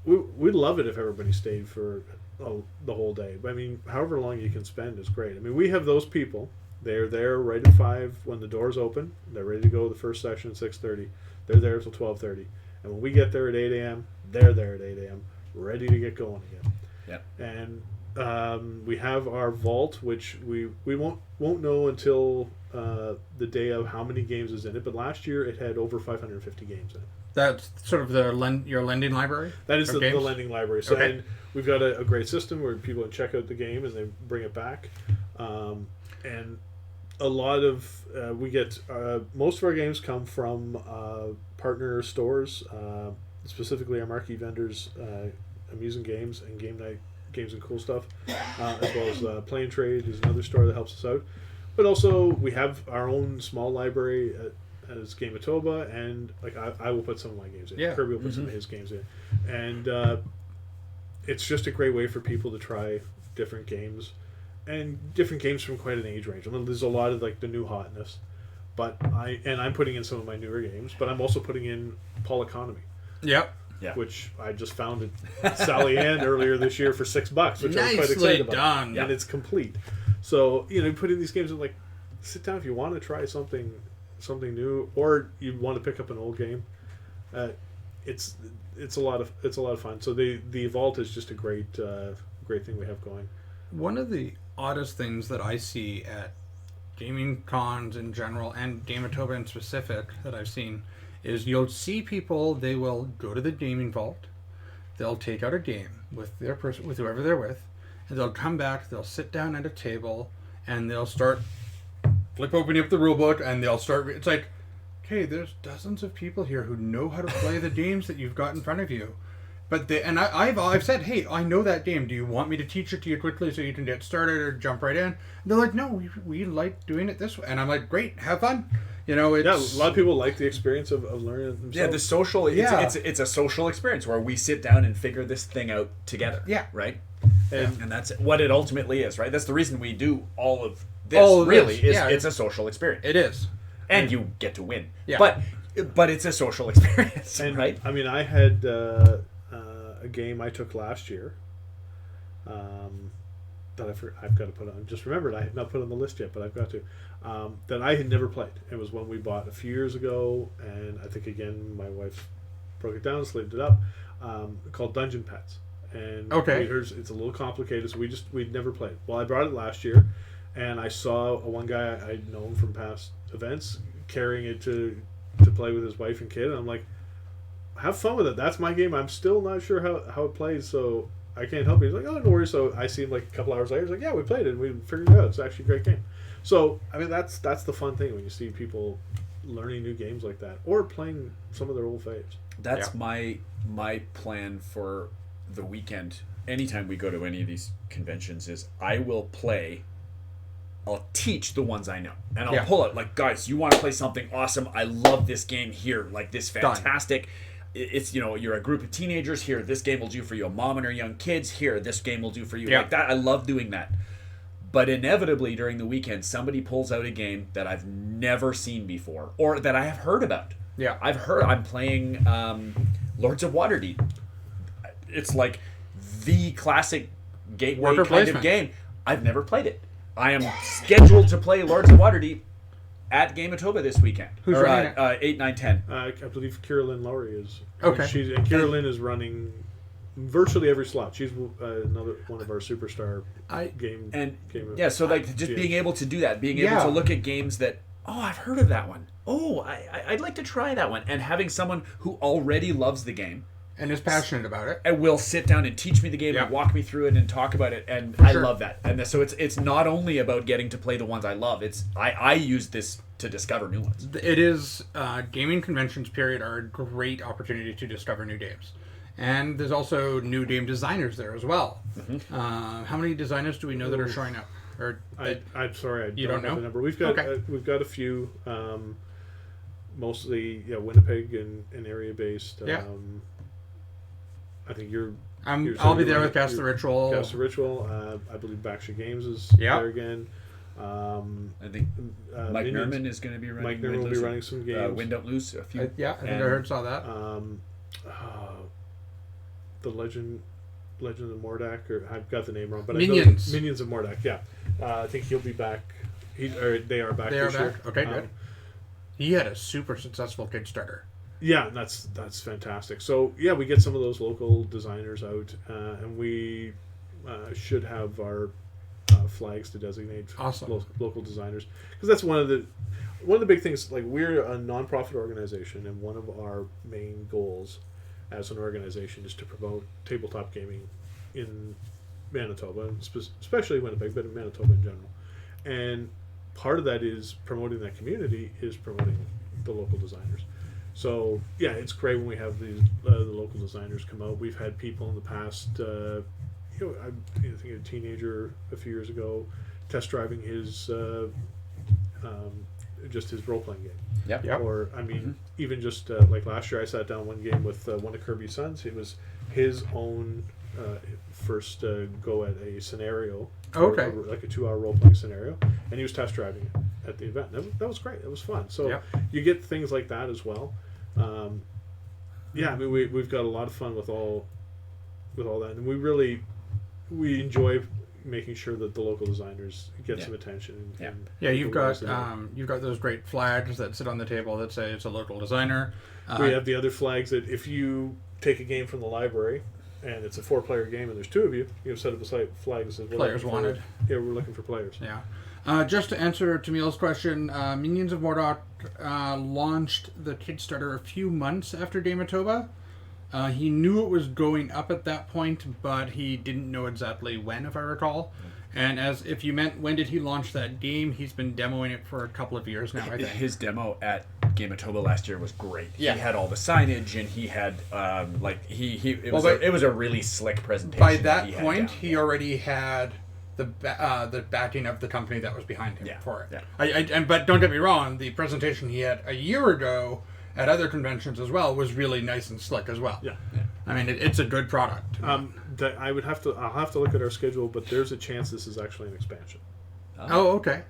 We'd love it if everybody stayed for the whole day. I mean, however long you can spend is great. I mean, we have those people. They're there right at 5 when the doors open. They're ready to go the first session at 6:30. They're there till 12:30. And when we get there at 8 a.m., they're there at 8 a.m., ready to get going again. Yep. And we have our vault, which we won't know until the day of how many games is in it. But last year it had over 550 games in it. That's sort of your lending library. That is the games? lending library. So Okay. and we've got a great system where people can check out the game and they bring it back. And a lot of we get most of our games come from partner stores, specifically our marquee vendors, Amusing Games and Game Night Games and Cool Stuff, as well as Play and Trade is another store that helps us out. But also we have our own small library as Game-itoba, and like I will put some of my games in. Yeah. Kirby will put some of his games in, and it's just a great way for people to try different games. And different games from quite an age range. I mean, there's a lot of like the new hotness, but I'm putting in some of my newer games, but I'm also putting in Paul Economy. Yep. Yeah. which I just found at Sally Ann earlier this year for $6, which I was quite Nicely excited about. done. And it's complete. So, putting these games in, like, sit down if you want to try something new, or you want to pick up an old game. It's a lot of fun. So the Vault is just a great thing we have going. One of the oddest things that I see at gaming cons in general and Game-itoba in specific that I've seen is you'll see people, they will go to the gaming vault, they'll take out a game with their person, with whoever they're with, and they'll come back, they'll sit down at a table, and they'll start opening up the rule book, and they'll start. It's like, okay, there's dozens of people here who know how to play the games that you've got in front of you. But I've said, hey, I know that game. Do you want me to teach it to you quickly so you can get started or jump right in? And they're like, no, we like doing it this way. And I'm like, great, have fun. It's... Yeah, a lot of people like the experience of learning it themselves. Yeah, the social. It's a social experience where we sit down and figure this thing out together. Yeah. Right. And that's what it ultimately is. Right. That's the reason we do all of this. It's a social experience. It is. And you get to win. Yeah. But it's a social experience. And, right. I mean, I had a game I took last year. That I've got to put on. Just remembered I have not put on the list yet, but I've got to. That I had never played. It was one we bought a few years ago, and I think again my wife broke it down, slaved it up. Called Dungeon Pets, and it's a little complicated, so we'd never played. Well, I brought it last year, and I saw one guy I'd known from past events carrying it to play with his wife and kid, and I'm like, have fun with it. That's my game. I'm still not sure how it plays, so I can't help you. He's like, oh, no worries. So I see him like a couple hours later. He's like, yeah, we played it. And we figured it out. It's actually a great game. So, I mean, that's the fun thing when you see people learning new games like that or playing some of their old faves. That's my plan for the weekend. Anytime we go to any of these conventions is I'll teach the ones I know. And I'll pull it like, guys, you want to play something awesome? I love this game here. Like this fantastic... Done. It's, you're a group of teenagers here. This game will do for you. A mom and her young kids here. This game will do for you. Yeah. Like that. I love doing that. But inevitably during the weekend, somebody pulls out a game that I've never seen before or that I have heard about. Yeah. I'm playing Lords of Waterdeep. It's like the classic gateway kind of game. I've never played it. I am scheduled to play Lords of Waterdeep at Game-itoba this weekend. Who's running it? 8, 9, 10. I believe Kira Lynn Lowry is. Okay. And Kira Lynn is running virtually every slot. She's another one of our superstar game. So like just being able to do that, being able to look at games that, I've heard of that one. I'd like to try that one. And having someone who already loves the game. And is passionate about it. And will sit down and teach me the game and walk me through it and talk about it. And love that. And so it's not only about getting to play the ones I love. It's I use this to discover new ones. It is gaming conventions period are a great opportunity to discover new games. And there's also new game designers there as well. Mm-hmm. How many designers do we know that are showing up? I'm sorry, you don't know the number. We've got a few, mostly Winnipeg and area based. I think I'll be there with Cast the Ritual. Cast the Ritual. I believe Backstreet Games is there again. I think Mike Nerman is going to be running. Mike Nerman will be running some games. Wind Don't Loose a few. I think I saw that. The Legend of Mordak, or I've got the name wrong, but Minions. Minions of Mordak. Yeah, I think he'll be back. They are back. This year. Okay, good. He had a super successful Kickstarter. Yeah, that's fantastic. So yeah, we get some of those local designers out, and we should have our flags to designate local designers, because that's one of the big things. Like, we're a nonprofit organization, and one of our main goals as an organization is to promote tabletop gaming in Manitoba, especially Winnipeg, but in Manitoba in general. And part of that is promoting that community, is promoting the local designers. So yeah, it's great when we have the local designers come out. We've had people in the past, I think a teenager a few years ago, test driving his just his role playing game. Yep. Or even just like last year, I sat down one game with one of Kirby's sons. It was his own first go at a scenario. Like a 2-hour role playing scenario, and he was test driving it at the event. That was great. It was fun. So you get things like that as well. yeah, I mean, we've got a lot of fun with all that, and we enjoy making sure that the local designers get some attention. Yeah, you've got those great flags that sit on the table that say it's a local designer. We have the other flags that if you take a game from the library and it's a 4-player game and there's 2 of you, you set up a flag that says Players wanted. We're looking for players. Yeah. Just to answer Tamil's question, Minions of Mordok launched the Kickstarter a few months after Game-itoba. He knew it was going up at that point, but he didn't know exactly when, if I recall. And as if you meant when did he launch that game, he's been demoing it for a couple of years now, I think. His demo at Game-itoba last year was great. Yeah. He had all the signage, and he had it was a really slick presentation. By that point, he already had the backing of the company that was behind him for it. Yeah. But don't get me wrong, the presentation he had a year ago at other conventions as well was really nice and slick as well. Yeah. I mean, it's a good product. I'll have to look at our schedule, but there's a chance this is actually an expansion. Oh, okay.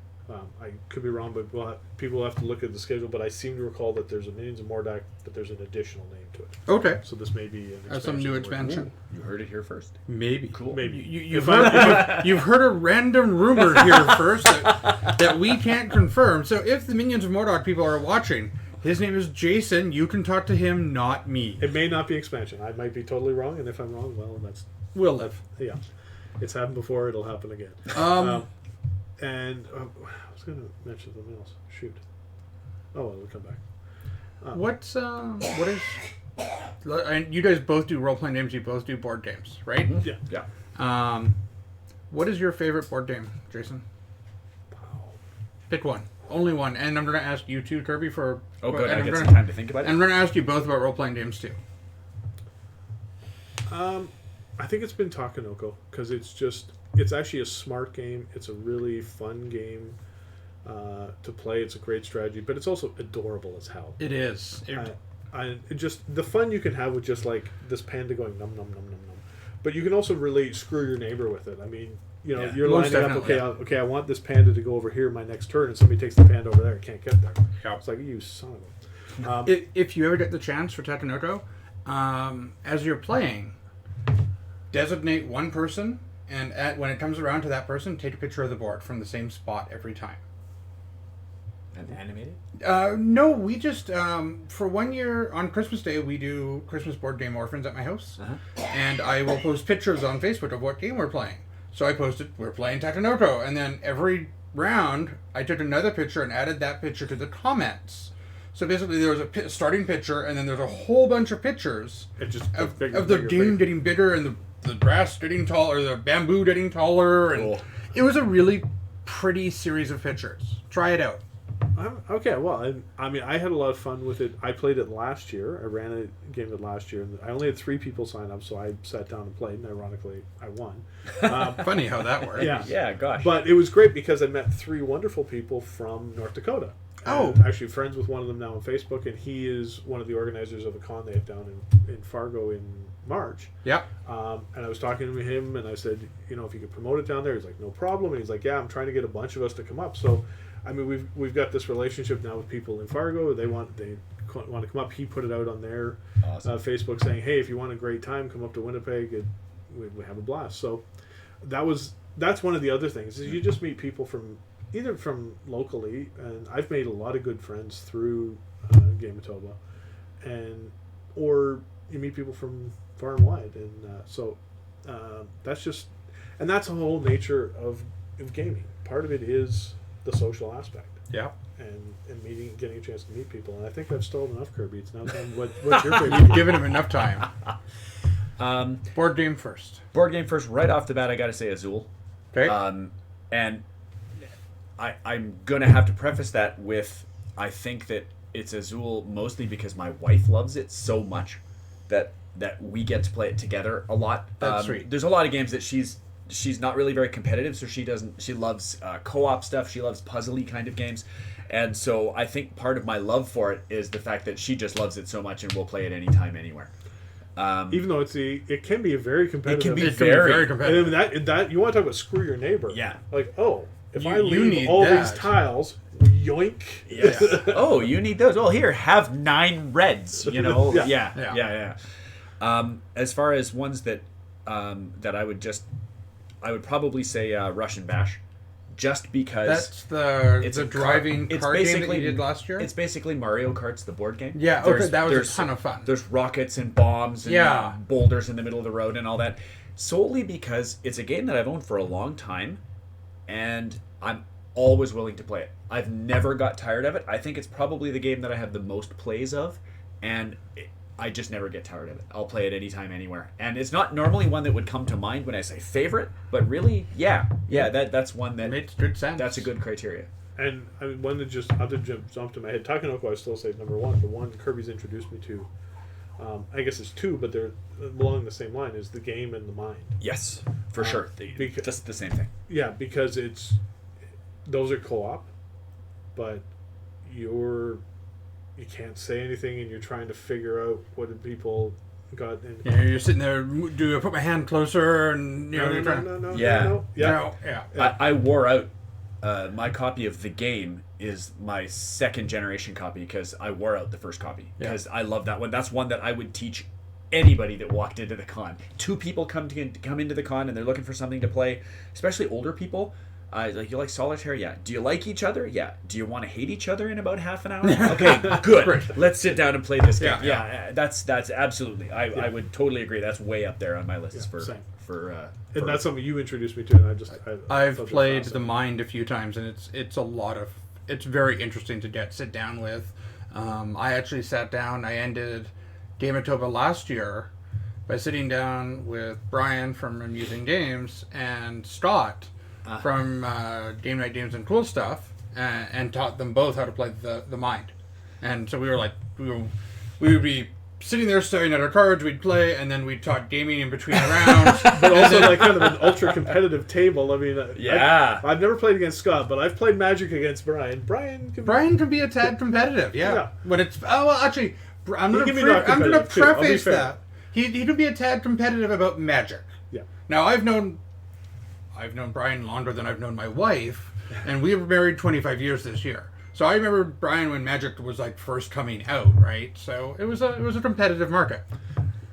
I could be wrong, but people will have to look at the schedule. But I seem to recall that there's a Minions of Mordok, but there's an additional name to it. Okay. So this may be an expansion. Some new expansion. Ooh, you heard it here first. Maybe. Cool. Maybe. You've heard a random rumor here first that we can't confirm. So if the Minions of Mordok people are watching, his name is Jason. You can talk to him, not me. It may not be expansion. I might be totally wrong, and if I'm wrong, well, We'll live. yeah. It's happened before. It'll happen again. And I was going to mention something else. Shoot. Oh, well, it'll come back. What is? And you guys both do role playing games. You both do board games, right? Yeah. Yeah. What is your favorite board game, Jason? Pick one. Only one. And I'm going to ask you too, Kirby, for... Oh, good. I I'm get gonna, some time to think about it. I'm going to ask you both about role-playing games too. I think it's been Takenoko, because it's actually a smart game. It's a really fun game to play. It's a great strategy, but it's also adorable as hell. It is. Just the fun you can have with just like this panda going num num num num num. But you can also really screw your neighbor with it. I mean, you're lining up. Okay, I want this panda to go over here my next turn, and somebody takes the panda over there. It can't get there. Yeah. It's like, you son of a. If you ever get the chance for Takenoko, as you're playing, designate one person, and when it comes around to that person, take a picture of the board from the same spot every time. And animated? No, we just for 1 year on Christmas Day we do Christmas board game orphans at my house, and I will post pictures on Facebook of what game we're playing. So I posted we're playing Takenoko, and then every round I took another picture and added that picture to the comments. So basically there was a starting picture, and then there's a whole bunch of pictures of the game getting bigger and the grass getting taller, the bamboo getting taller, and it was a really pretty series of pictures. Try it out. Okay, well, I mean, I had a lot of fun with it. I played it last year. I ran a game of it last year, and I only had 3 people sign up, so I sat down and played, and ironically, I won. Funny how that works. Yeah, gosh. But it was great because I met 3 wonderful people from North Dakota. Oh. I'm actually friends with one of them now on Facebook, and he is one of the organizers of a con they have down in Fargo in March. Yeah. And I was talking to him, and I said, if you could promote it down there. He's like, no problem. And he's like, yeah, I'm trying to get a bunch of us to come up. So, I mean, we've got this relationship now with people in Fargo. They want to come up. He put it out on their Facebook saying, hey, if you want a great time, come up to Winnipeg. We have a blast. So that's one of the other things is you just meet people from locally, and I've made a lot of good friends through Game-itoba, or you meet people from far and wide, and that's a whole nature of gaming. Part of it is the social aspect. Yeah. And getting a chance to meet people, and I think I've stolen enough, Kirby. It's now time. What's your favorite? You've given him enough time. Board game first. Board game first. Right off the bat, I got to say Azul. Okay. And I'm going to have to preface that with I think that it's Azul mostly because my wife loves it so much that we get to play it together a lot. That's sweet. There's a lot of games that she's not really very competitive, so she loves co-op stuff. She loves puzzly kind of games. And so I think part of my love for it is the fact that she just loves it so much and will play it anytime, anywhere. Even though it can be a very competitive. It can be very competitive. And that you want to talk about screw your neighbor. Yeah. Like, if I you leave need all that. these tiles, yoink. Yes. Oh, you need those. Well, here, have 9 reds. You know. Yeah. Yeah. As far as ones that that I would probably say Russian Bash, just because That's the it's the a driving it's card game that basically- you did last year. it's basically Mario Kart's the board game. Yeah, okay, that was a ton of fun. There's rockets and bombs and Yeah. boulders in the middle of the road and all that, solely because it's a game that I've owned for a long time, and I'm always willing to play it. I've never got tired of it. I think it's probably the game that I have the most plays of, and I just never get tired of it. I'll play it anytime, anywhere. And it's not normally one that would come to mind when I say favorite, but really, that's one that Makes good sense. that's a good criteria. And I mean, one that just other jumped to my head. Takenoko, I still say number one. The one Kirby's introduced me to, I guess it's 2, but they're along the same line, is the game and the mind. Yes, for sure. Just the same thing. Yeah, because those are co-op, but you can't say anything, and you're trying to figure out what the people got. And You know, you're sitting there. Do I put my hand closer? And you know, you're trying. no, Yeah. No, yeah. I wore out my copy of the game is my second generation copy because I wore out the first copy because I love that one. That's one that I would teach anybody that walked into the con. 2 people come into the con and they're looking for something to play, especially older people. Like, you like solitaire? Yeah. Do you like each other? Yeah. Do you want to hate each other in about half an hour? Okay, good. Great. Let's sit down and play this game. Yeah. Yeah, that's absolutely. I would totally agree. That's way up there on my list same. for And that's something you introduced me to, and I've thought it played was the awesome. Mind a few times, and it's very interesting to sit down with. I actually sat down. I ended Game-itoba last year by sitting down with Brian from Amusing Games and Stott from Game Night Games and Cool Stuff, and taught them both how to play the Mind. And so we would be sitting there staring at our cards, we'd play, and then we'd talk gaming in between rounds. But also like kind of an ultra competitive table. I mean, Yeah. I've never played against Scott, but I've played Magic against Brian. Brian Brian can be a tad competitive, yeah. When it's actually, I'm He going can be not to competitive, too. I'll be preface fair. that he can be a tad competitive about Magic. Yeah. Now I've known Brian longer than I've known my wife, and we were married 25 years this year. So I remember Brian when Magic was like first coming out, right? So it was a competitive market.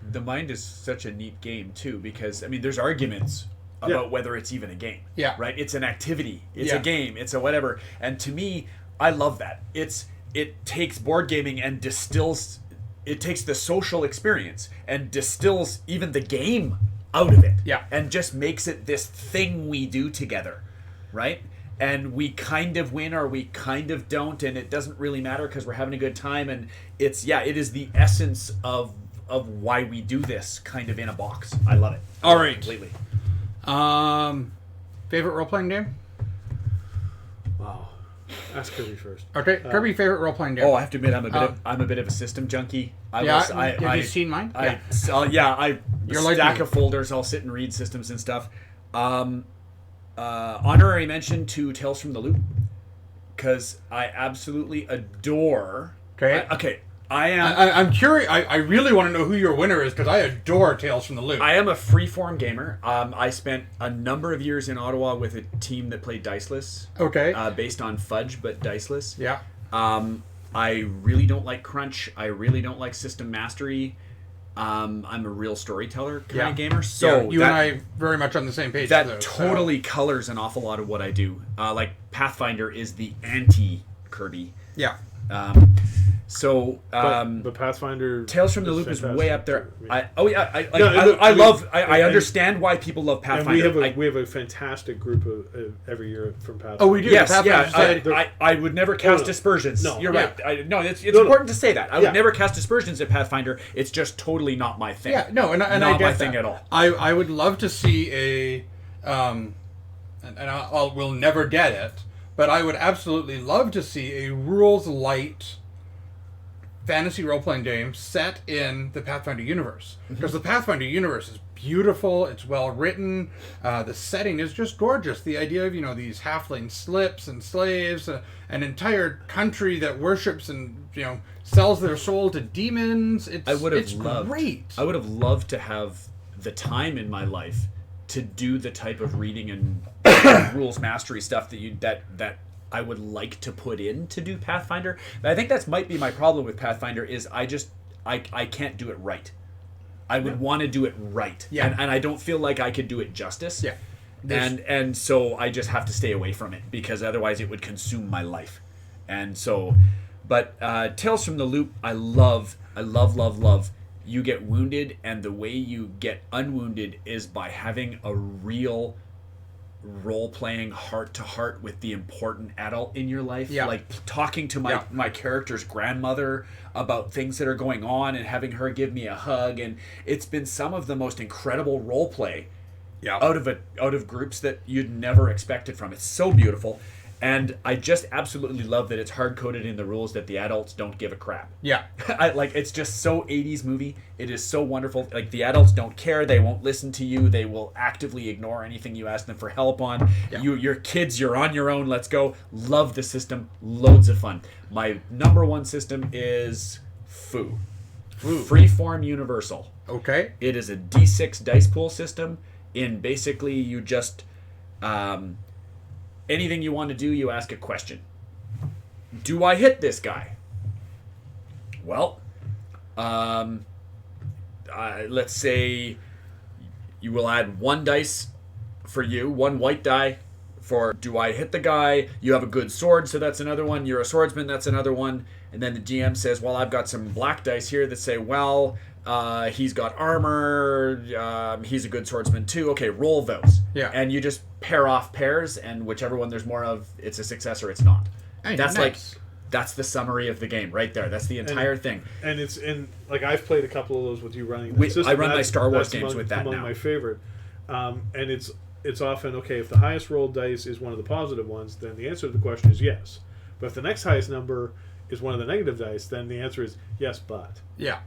The Mind is such a neat game too because I mean there's arguments about whether it's even a game. Yeah. Right? It's an activity. It's Yeah. a game. It's a whatever. And to me, I love that. It takes board gaming and distills it takes the social experience and distills even the game out of it. Yeah. And just makes it this thing we do together. Right? And we kind of win or we kind of don't, and it doesn't really matter because we're having a good time. And it is the essence of why we do this kind of in a box. I love it. All right. Completely. Favorite role playing game? Wow. Ask Kirby first. Okay, Kirby favorite role playing game. Oh, I have to admit, I'm a bit of a system junkie. Have you seen mine? I You're stack like me. of folders. I'll sit and read systems and stuff. Honorary mention to Tales from the Loop because I absolutely adore. Okay. I am. I'm curious. I really want to know who your winner is because I adore Tales from the Loop. I am a freeform gamer. I spent a number of years in Ottawa with a team that played Diceless. Okay. Based on Fudge, but Diceless. Yeah. I really don't like Crunch. I really don't like System Mastery. I'm a real storyteller kind of gamer. So you and I very much on the same page. That though, totally colors an awful lot of what I do. Like Pathfinder is the anti-Kirby. Yeah. But Pathfinder Tales from the Loop is way up there. fantastic. I understand why people love Pathfinder. And we have a fantastic group of every year from Pathfinder. Oh, we do. Yes, Pathfinder yeah. I would never cast aspersions. No. You're Yeah. right. It's important to say that. I would never cast aspersions at Pathfinder. It's just totally not my thing. Yeah, no, and not I get my that. thing at all. I would love to see a, we'll never get it, but I would absolutely love to see a rules light fantasy role playing game set in the Pathfinder universe because the Pathfinder universe is beautiful. It's well written. The setting is just gorgeous. The idea of these halfling slips and slaves, an entire country that worships and sells their soul to demons. It's great. I would have loved to have the time in my life to do the type of reading and rules mastery stuff that I would like to put in to do Pathfinder. But I think that might be my problem with Pathfinder is I can't do it right. I would want to do it right. Yeah. And I don't feel like I could do it justice. Yeah. And so I just have to stay away from it because otherwise it would consume my life. And so, but Tales from the Loop, I love. You get wounded, and the way you get unwounded is by having a real role-playing heart-to-heart with the important adult in your life. Yeah. Like talking to my character's grandmother about things that are going on and having her give me a hug. And it's been some of the most incredible role-play out of groups that you'd never expected from. It's so beautiful. And I just absolutely love that it's hard-coded in the rules that the adults don't give a crap. Yeah. It's just so 80s movie. It is so wonderful. Like, the adults don't care. They won't listen to you. They will actively ignore anything you ask them for help on. Yeah. Your kids, you're on your own. Let's go. Love the system. Loads of fun. My number one system is Foo. Freeform Universal. Okay. It is a D6 dice pool system. In basically, you just... anything you want to do, you ask a question. Do I hit this guy? Well, let's say you will add one dice for you, one white die for do I hit the guy? You have a good sword, so that's another one. You're a swordsman, that's another one. And then the GM says, well, I've got some black dice here that say, well, he's got armor, he's a good swordsman too. Okay, roll those. Yeah. And you just pair off pairs, and whichever one there's more of, it's a success or it's not. Hey, that's nice. That's the summary of the game right there. That's the entire thing. And it's in, like, I've played a couple of those with you running that system. I run my Star Wars that's games with that among now. my favorite. And it's often, okay, if the highest rolled dice is one of the positive ones, then the answer to the question is yes. But if the next highest number is one of the negative dice, then the answer is yes, but. Yeah.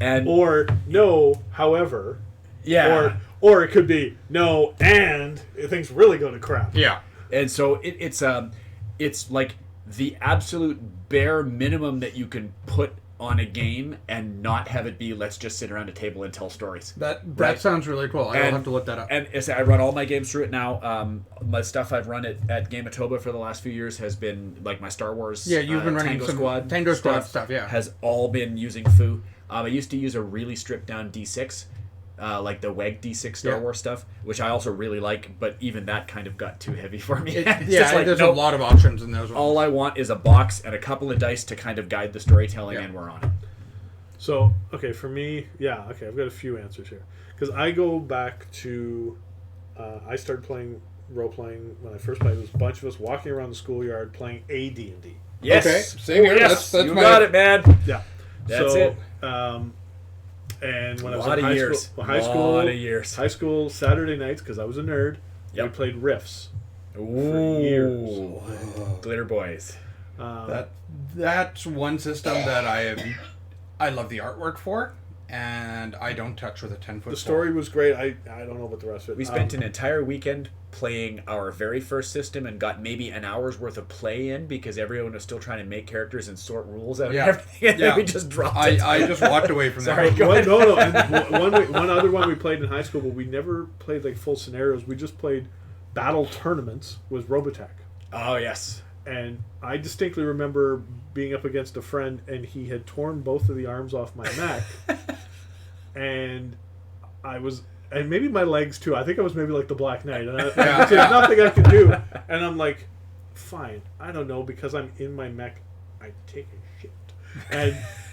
Or no, however. Yeah. Or it could be no, and things really go to crap. Yeah. And so it's like the absolute bare minimum that you can put on a game and not have it be let's just sit around a table and tell stories. That Right. sounds really cool. I'll have to look that up. And as I run all my games through it now. My stuff I've run at Game-itoba for the last few years has been like my Star Wars. Yeah, you've been running Tango some Squad Tango Squad stuff. Yeah. has all been using Foo. I used to use a really stripped down D6. Like the WEG D6 Star Wars stuff, which I also really like, but even that kind of got too heavy for me. There's a lot of options in those ones. All I want is a box and a couple of dice to kind of guide the storytelling, and we're on it. So, okay, for me, I've got a few answers here. Because I go back to, I started playing role-playing when I first played. There was a bunch of us walking around the schoolyard playing a D&D. Yes. Okay, same here. Yes. That's you my... got it, man. Yeah. That's so, it. And when A I was lot in of high years. school, Lot of years. high school Saturday nights, because I was a nerd, we Yep. played riffs. Ooh. years. Glitter Boys. That's one system that I love the artwork for, and I don't touch with a 10-foot. The story was great. I don't know about the rest of it. We spent an entire weekend playing our very first system and got maybe an hour's worth of play in because everyone was still trying to make characters and sort rules out of everything, and then we just dropped it. I just walked away from Sorry, that. go ahead. No. And one other one we played in high school, but we never played like full scenarios. We just played battle tournaments with Robotech. Oh, yes. And I distinctly remember being up against a friend, and he had torn both of the arms off my neck. And maybe my legs too. I think I was maybe like the Black Knight. And there's nothing I could do. And I'm like, fine, I don't know, because I'm in my mech, I take a shit.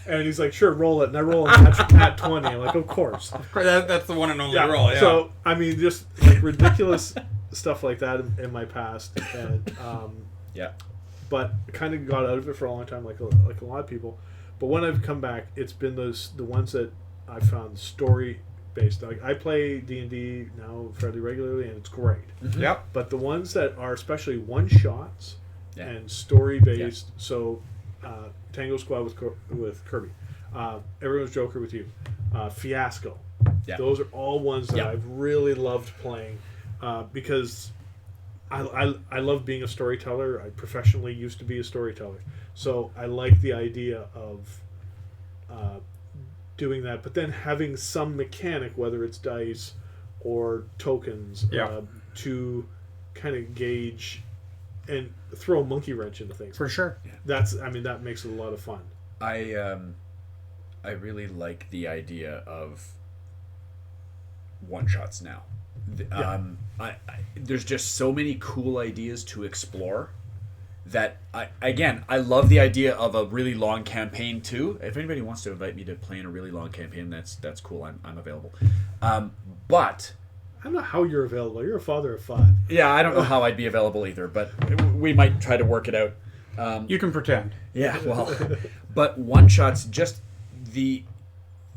And he's like, sure, roll it. And I roll a nat 20. I'm like, of course. That's the one and only roll. Yeah. So, I mean, just like ridiculous stuff like that in my past. And, but kind of got out of it for a long time, like a lot of people. But when I've come back, it's been the ones that I found story based. Like I play D&D now fairly regularly, and it's great. Mm-hmm. Yep. But the ones that are especially one shots and story based. So, Tango Squad with Kirby, Everyone's Joker with you, Fiasco. Yeah. Those are all ones that I've really loved playing because I love being a storyteller. I professionally used to be a storyteller, so I like the idea of doing that. But then having some mechanic, whether it's dice or tokens, to kind of gauge and throw a monkey wrench into things. For sure. That makes it a lot of fun. I really like the idea of one shots now. There's just so many cool ideas to explore that I love the idea of a really long campaign too. If anybody wants to invite me to play in a really long campaign, that's cool. I'm available. But I don't know how you're available. You're a father of 5. yeah, I don't know how I'd be available either, but we might try to work it out. You can pretend. Yeah, well, but one shots, just the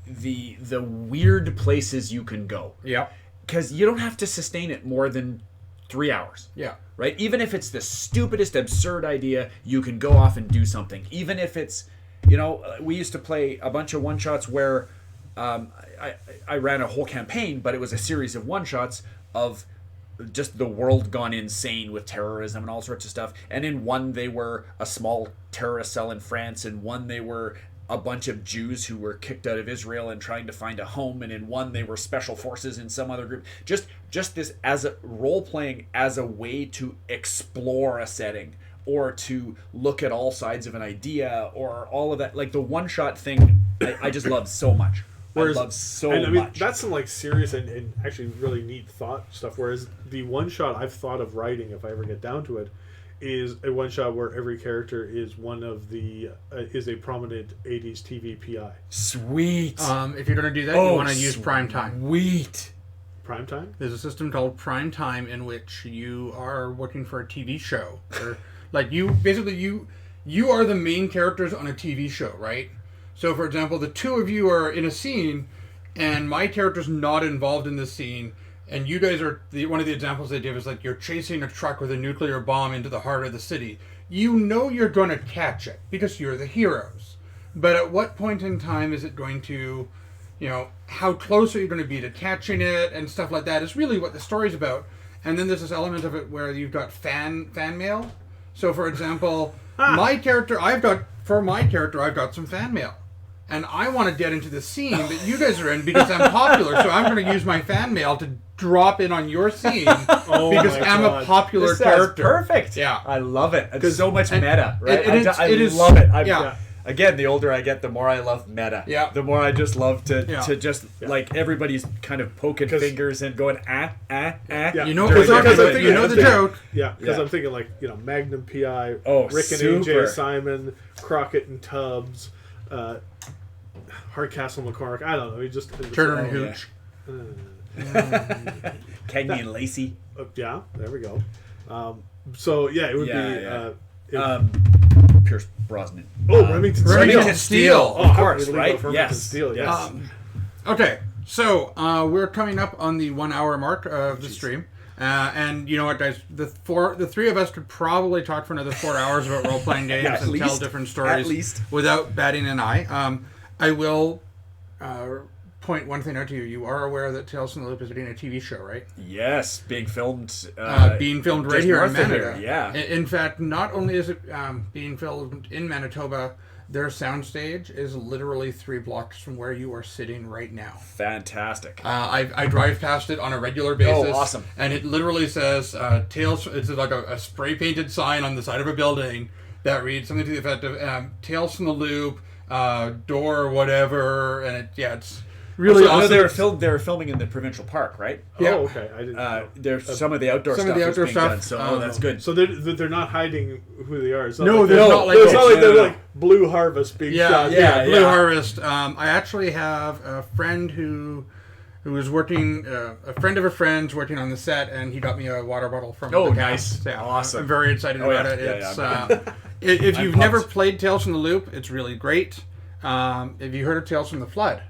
weird places you can go. Yeah. Because you don't have to sustain it more than 3 hours. Yeah. Right? Even if it's the stupidest, absurd idea, you can go off and do something. Even if it's, we used to play a bunch of one shots where I ran a whole campaign, but it was a series of one shots of just the world gone insane with terrorism and all sorts of stuff. And in one, they were a small terrorist cell in France. In one, they were a bunch of Jews who were kicked out of Israel and trying to find a home. And in one, they were special forces in some other group. Just this as a role-playing as a way to explore a setting or to look at all sides of an idea or all of that. Like the one-shot thing, I just love so much. Whereas, I love so and, much. That's some serious and actually really neat thought stuff. Whereas the one shot I've thought of writing, if I ever get down to it, is a one shot where every character is one of the is a prominent 80s TV PI. Sweet. If you're gonna do that, you want to use prime time. Sweet. Prime time? There's a system called prime time in which you are working for a TV show, or like you are the main characters on a TV show, right? So, for example, the two of you are in a scene, and my character's not involved in this scene, and you guys are... one of the examples they give is like you're chasing a truck with a nuclear bomb into the heart of the city. You know you're going to catch it, because you're the heroes. But at what point in time is it going to... how close are you going to be to catching it, and stuff like that is really what the story's about. And then there's this element of it where you've got fan mail. So, for example, I've got some fan mail. And I want to get into the scene that you guys are in because I'm popular. So I'm going to use my fan mail to drop in on your scene because I'm a popular character. Perfect. Yeah. I love it. It's so much meta, right? I it is, love it. Yeah. Again, the older I get, the more I love meta. Yeah. The more I just love to just like everybody's kind of poking fingers and going Yeah. You know the joke. Yeah, because I'm thinking Magnum PI, Oh, Rick and super. AJ Simon, Crockett and Tubbs, Hardcastle McCormick. I don't know. He just Turner and Hooch. Cagney and Lacey. Yeah, there we go. So yeah, it would be Pierce Brosnan. Remington Steel. Of course, right? Yes. Steel, yes. Okay, so we're coming up on the 1 hour mark of the stream. And you know what, guys? The three of us could probably talk for another 4 hours about role-playing games and tell different stories without batting an eye. I will point one thing out to you. You are aware that Tales from the Loop is getting a TV show, right? Yes, being filmed right here in Manitoba. Yeah. In fact, not only is it being filmed in Manitoba, their soundstage is literally 3 blocks from where you are sitting right now. Fantastic. I drive past it on a regular basis. Oh, awesome. And it literally says, Tales... It's like a spray-painted sign on the side of a building that reads something to the effect of Tales from the Loop, door, whatever, and it's really awesome. I know they were filming in the provincial park, right? Yeah. Oh, okay. I didn't know. There's some of the outdoor stuff is being done, so that's good. So they're not hiding who they are. It's not it's not like they're like Blue Harvest being shot. Blue Harvest. I actually have a friend who was working, a friend of a friend's working on the set, and he got me a water bottle from the cast. Nice. Yeah, Awesome. I'm very excited about it. Yeah, If you've never played Tales from the Loop, it's really great. Have you heard of Tales from the Flood?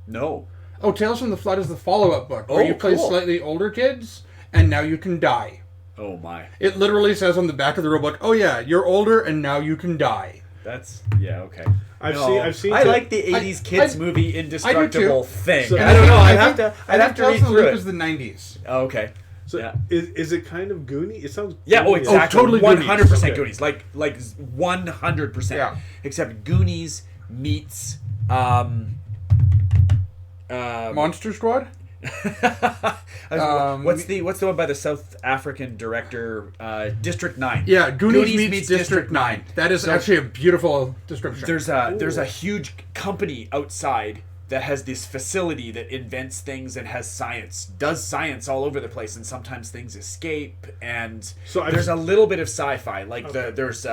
No. Oh, Tales from the Flood is the follow-up book where you play slightly older kids, and now you can die. Oh my! It literally says on the back of the rulebook, "Oh yeah, you're older, and now you can die." That's okay. I've seen. I like the '80s kids movie Indestructible thing. So, I don't know. I'd have to read Tales from the through Loop it. is the '90s. Oh, okay. So is it kind of Goonie? It sounds exactly. totally 100% Goonies. Goonies. Like 100%. Yeah. Except Goonies meets Monster Squad. What's the one by the South African director, District 9? Yeah, Goonies meets District 9. That is actually a beautiful description. There's a huge company outside that has this facility that invents things and does science all over the place, and sometimes things escape, and there's a little bit of sci-fi, like there's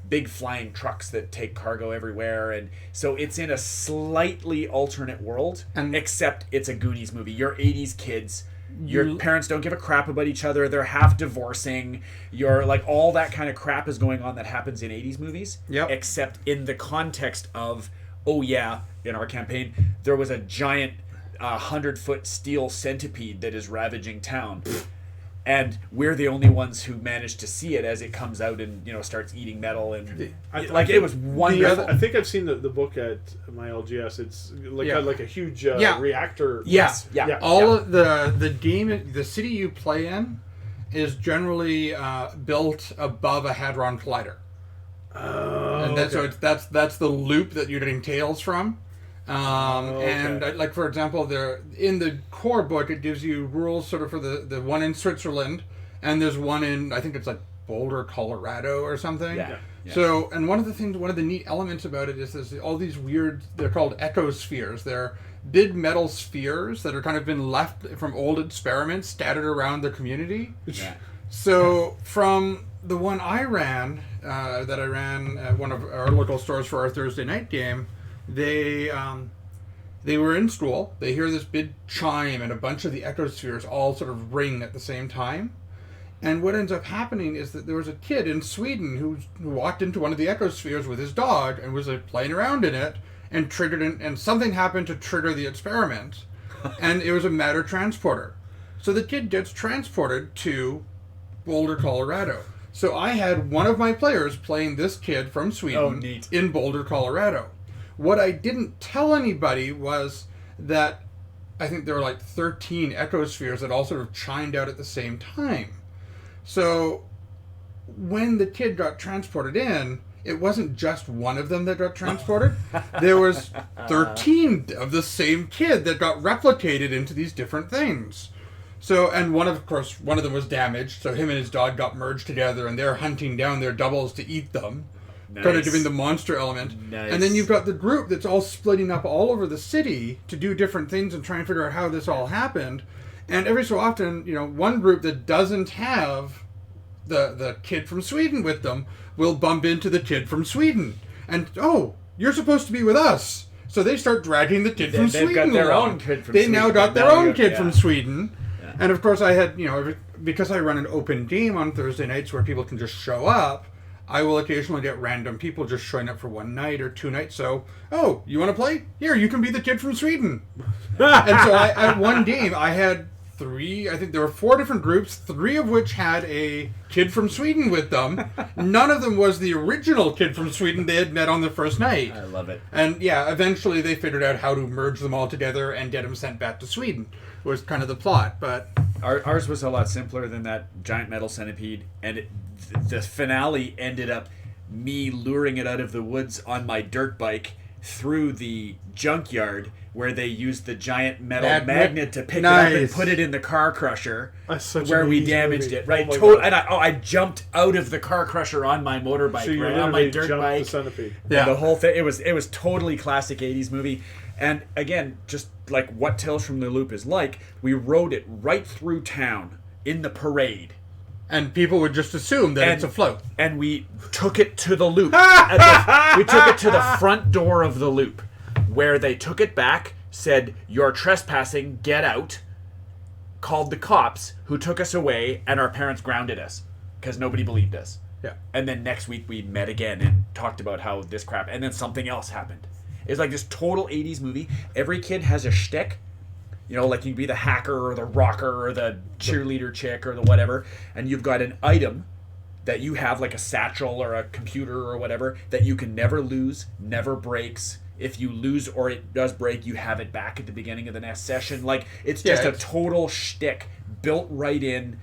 big flying trucks that take cargo everywhere, and so it's in a slightly alternate world, except it's a Goonies movie. You're 80s kids. Your parents don't give a crap about each other. They're half divorcing. You're like, all that kind of crap is going on that happens in 80s movies. Yep. Except in the context of, oh yeah, in our campaign, there was a giant 100-foot steel centipede that is ravaging town. And we're the only ones who managed to see it as it comes out and starts eating metal, and it was wonderful. I think I've seen the book at my LGS. It's like a huge reactor. Yes, All of the game, the city you play in, is generally built above a hadron collider. And so that's the loop that you're getting Tales from. And like, for example, in the core book, it gives you rules sort of for the one in Switzerland, and there's one in, I think it's like Boulder, Colorado or something. Yeah. So, and one of the neat elements about it is there's all these weird, they're called ecospheres. They're big metal spheres that are kind of been left from old experiments scattered around the community. Yeah. So from the one I ran, at one of our local stores for our Thursday night game, they were in school. They hear this big chime, and a bunch of the ecospheres all sort of ring at the same time. And what ends up happening is that there was a kid in Sweden who walked into one of the ecospheres with his dog and was playing around in it, and triggered it, and something happened to trigger the experiment, and it was a matter transporter. So the kid gets transported to Boulder, Colorado. So I had one of my players playing this kid from Sweden in Boulder, Colorado. What I didn't tell anybody was that I think there were like 13 ecospheres that all sort of chimed out at the same time. So when the kid got transported in, it wasn't just one of them that got transported. There was 13 of the same kid that got replicated into these different things. So, and one of them was damaged, so him and his dog got merged together, and they're hunting down their doubles to eat them. Nice. Kind of giving the monster element. Nice. And then you've got the group that's all splitting up all over the city to do different things and try and figure out how this all happened. And every so often, one group that doesn't have the kid from Sweden with them will bump into the kid from Sweden. And, you're supposed to be with us. So they start dragging the kid from Sweden got their along. own kid from they Sweden. now got their own kid from Sweden. Yeah. And of course I had, because I run an open game on Thursday nights where people can just show up, I will occasionally get random people just showing up for one night or two nights. So, you want to play? Here, you can be the kid from Sweden. And so at one game, I had I think there were 4 different groups, 3 of which had a kid from Sweden with them. None of them was the original kid from Sweden they had met on the first night. I love it. And eventually they figured out how to merge them all together and get them sent back to Sweden, was kind of the plot. But ours was a lot simpler than that giant metal centipede, and the finale ended up me luring it out of the woods on my dirt bike through the junkyard where they used the giant metal magnet to pick it up and put it in the car crusher where we damaged it. Right, and I jumped out of the car crusher on my motorbike, so on my dirt bike. The centipede. Yeah, the whole thing. It was totally classic 80s movie. And again, just like what Tales from the Loop is like, we rode it right through town in the parade. And people would just assume that it's a float. And we took it to the loop. We took it to the front door of the loop, where they took it back, said, "You're trespassing, get out," called the cops, who took us away, and our parents grounded us, because nobody believed us. Yeah. And then next week we met again and talked about how this crap, and then something else happened. It's like this total 80s movie. Every kid has a shtick. Like you can be the hacker or the rocker or the cheerleader chick or the whatever, and you've got an item that you have, like a satchel or a computer or whatever, that you can never lose, never breaks. If you lose or it does break, you have it back at the beginning of the next session. Like, it's just a total shtick built right in,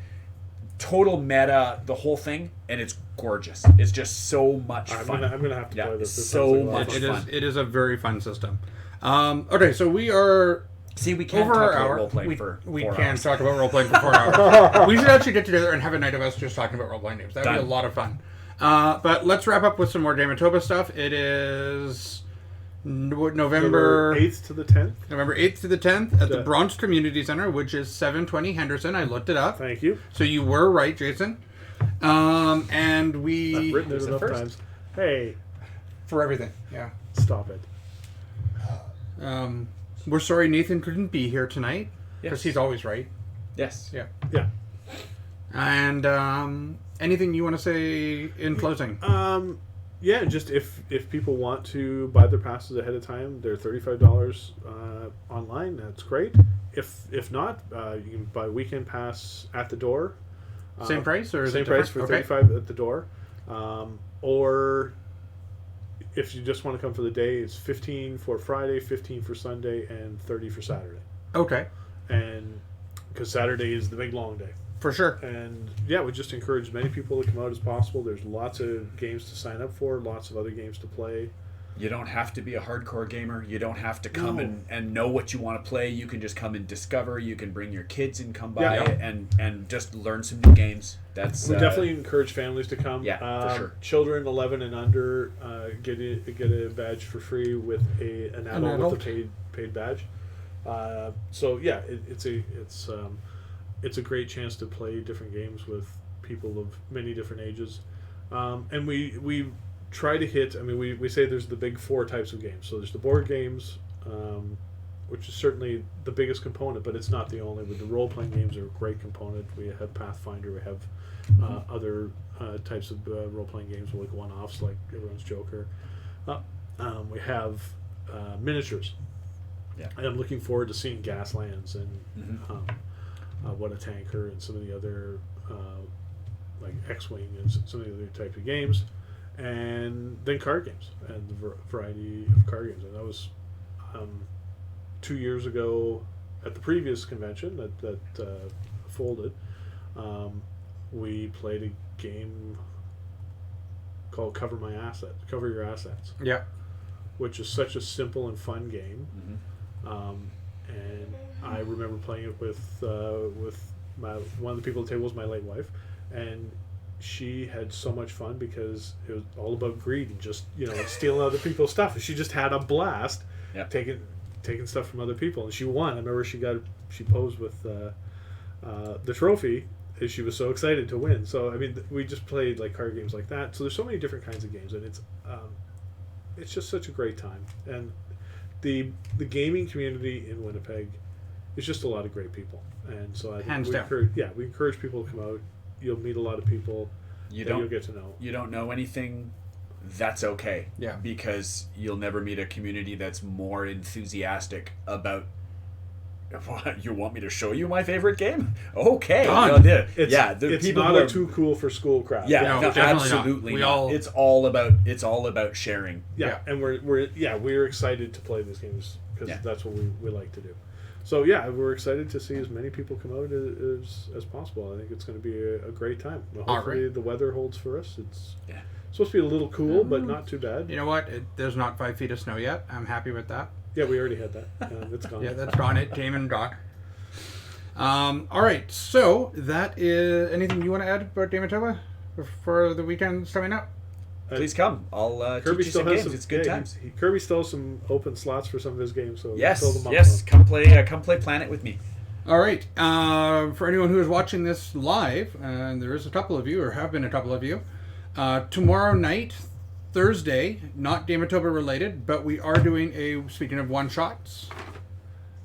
total meta, the whole thing, and it's gorgeous. It's just so much fun. I'm gonna have to play this. So much fun. It is a very fun system. Okay, so we are See, we can't over talk our about hour. role playing We for we 4 can't hours. talk about role playing for 4 hours. We can't talk about role playing for 4 We can't hours. talk about role playing for 4 hours. We should actually get together and have a night of us just talking about role playing games. That would be a Done. lot of fun. But let's wrap up with some more Game-itoba stuff. It is November 8th to the 10th. November 8th to the 10th at the Yeah. Bronx Community Center, which is 720 Henderson. I looked it up. Thank you. So you were right, Jason. And I've we... written it was the enough first. times. Hey, For everything, yeah. stop it. We're sorry Nathan couldn't be here tonight. Because Yes. he's always right. Yes. Yeah. Yeah. And anything you want to say in closing? Yeah, just if people want to buy their passes ahead of time, they're $35 online. That's great. If not, you can buy weekend pass at the door. Same price or is Same it price for different? $35 at the door. Or if you just want to come for the day, it's $15 for Friday, $15 for Sunday, and $30 for Saturday. Okay, And because Saturday is the big long day. for sure. And yeah, we just encourage as many people to come out as possible. There's lots of games to sign up for, lots of other games to play. You don't have to be a hardcore gamer. You don't have to come No. and know what you want to play. You can just come and discover. You can bring your kids and come by Yeah. and just learn some new games. That's We definitely encourage families to come. Yeah, for sure. Children 11 and under get a badge for free with an adult with a paid badge. So yeah, it's a great chance to play different games with people of many different ages, and we try to hit. I mean, we say there's the big 4 types of games. So there's the board games, which is certainly the biggest component, but it's not the only. But the role playing games are a great component. We have Pathfinder. We have other types of role playing games like one offs, like everyone's Joker. We have miniatures. Yeah. And I'm looking forward to seeing Gaslands and Mhm. What a Tanker and some of the other like X-Wing and some of the other types of games, and then card games and the variety of card games. And that was 2 years ago at the previous convention that folded. We played a game called Cover Your Assets, Yeah. which is such a simple and fun game. Mhm. And I remember playing it with one of the people at the table was my late wife, and she had so much fun because it was all about greed and just stealing other people's stuff. And she just had a blast taking stuff from other people, and she won. I remember she posed with the trophy. And she was so excited to win. So I mean, we just played like card games like that. So there's so many different kinds of games, and it's just such a great time. And the gaming community in Winnipeg is just a lot of great people, and so I think we encourage people to come out. You'll meet a lot of people you'll get to know. You don't know anything, that's okay. Yeah. Because you'll never meet a community that's more enthusiastic about. You want me to show you my favorite game? Okay. Done. It's people not who a are- too cool for school crowd. Yeah, No, no, definitely not. absolutely We not. all- It's all about sharing. Yeah, and we're excited to play these games because Yeah. that's what we like to do. So yeah, we're excited to see as many people come out as possible. I think it's going to be a great time. Hopefully the weather holds for us. It's supposed to be a little cool, but not too bad. You know what? There's not 5 feet of snow yet. I'm happy with that. Yeah, we already had that. It's gone. Yeah, that's gone. It came and gone. All right. So that is anything you want to add about Game-itoba for the weekends coming up? Please come. I'll Kirby teach you still some has games. some. It's good yeah, times. Kirby still has some open slots for some of his games. So Yes, fill them up yes. for him. Come play Planet with me. All right. For anyone who is watching this live, and there is a couple of you, or have been a couple of you, tomorrow night, Thursday, not Game-itoba related, but we are doing speaking of one-shots,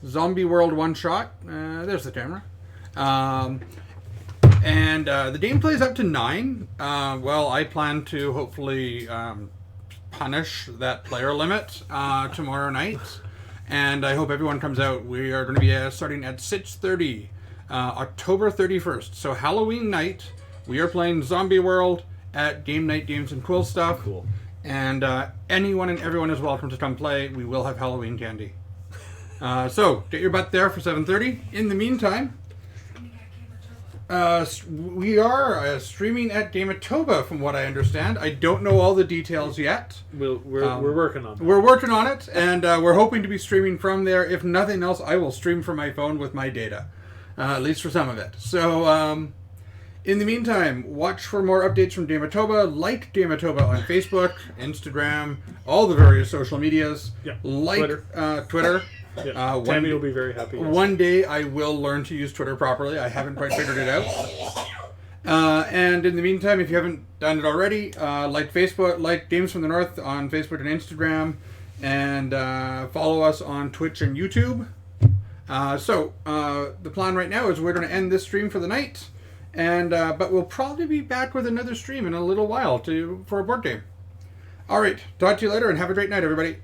Zombie World one-shot. There's the camera. And the game plays up to 9. Well, I plan to hopefully punish that player limit tomorrow night. And I hope everyone comes out. We are going to be starting at 6:30, October 31st. So Halloween night, we are playing Zombie World at Game Night Games and Cool Stuff. Cool. And anyone and everyone is welcome to come play. We will have Halloween candy. So get your butt there for 7:30. In the meantime, We are streaming at Game-itoba, from what I understand. I don't know all the details yet. We're working on that. We're working on it, and we're hoping to be streaming from there. If nothing else, I will stream from my phone with my data, at least for some of it. So, in the meantime, watch for more updates from Game-itoba. Like Game-itoba on Facebook, Instagram, all the various social medias. Yeah. Like Twitter. Yeah. Tammy will be very happy. Yes. One day I will learn to use Twitter properly. I haven't quite figured it out. And in the meantime, if you haven't done it already, like Facebook, like Games from the North on Facebook and Instagram, and follow us on Twitch and YouTube. So the plan right now is we're going to end this stream for the night, and but we'll probably be back with another stream in a little while for a board game. All right, talk to you later, and have a great night, everybody.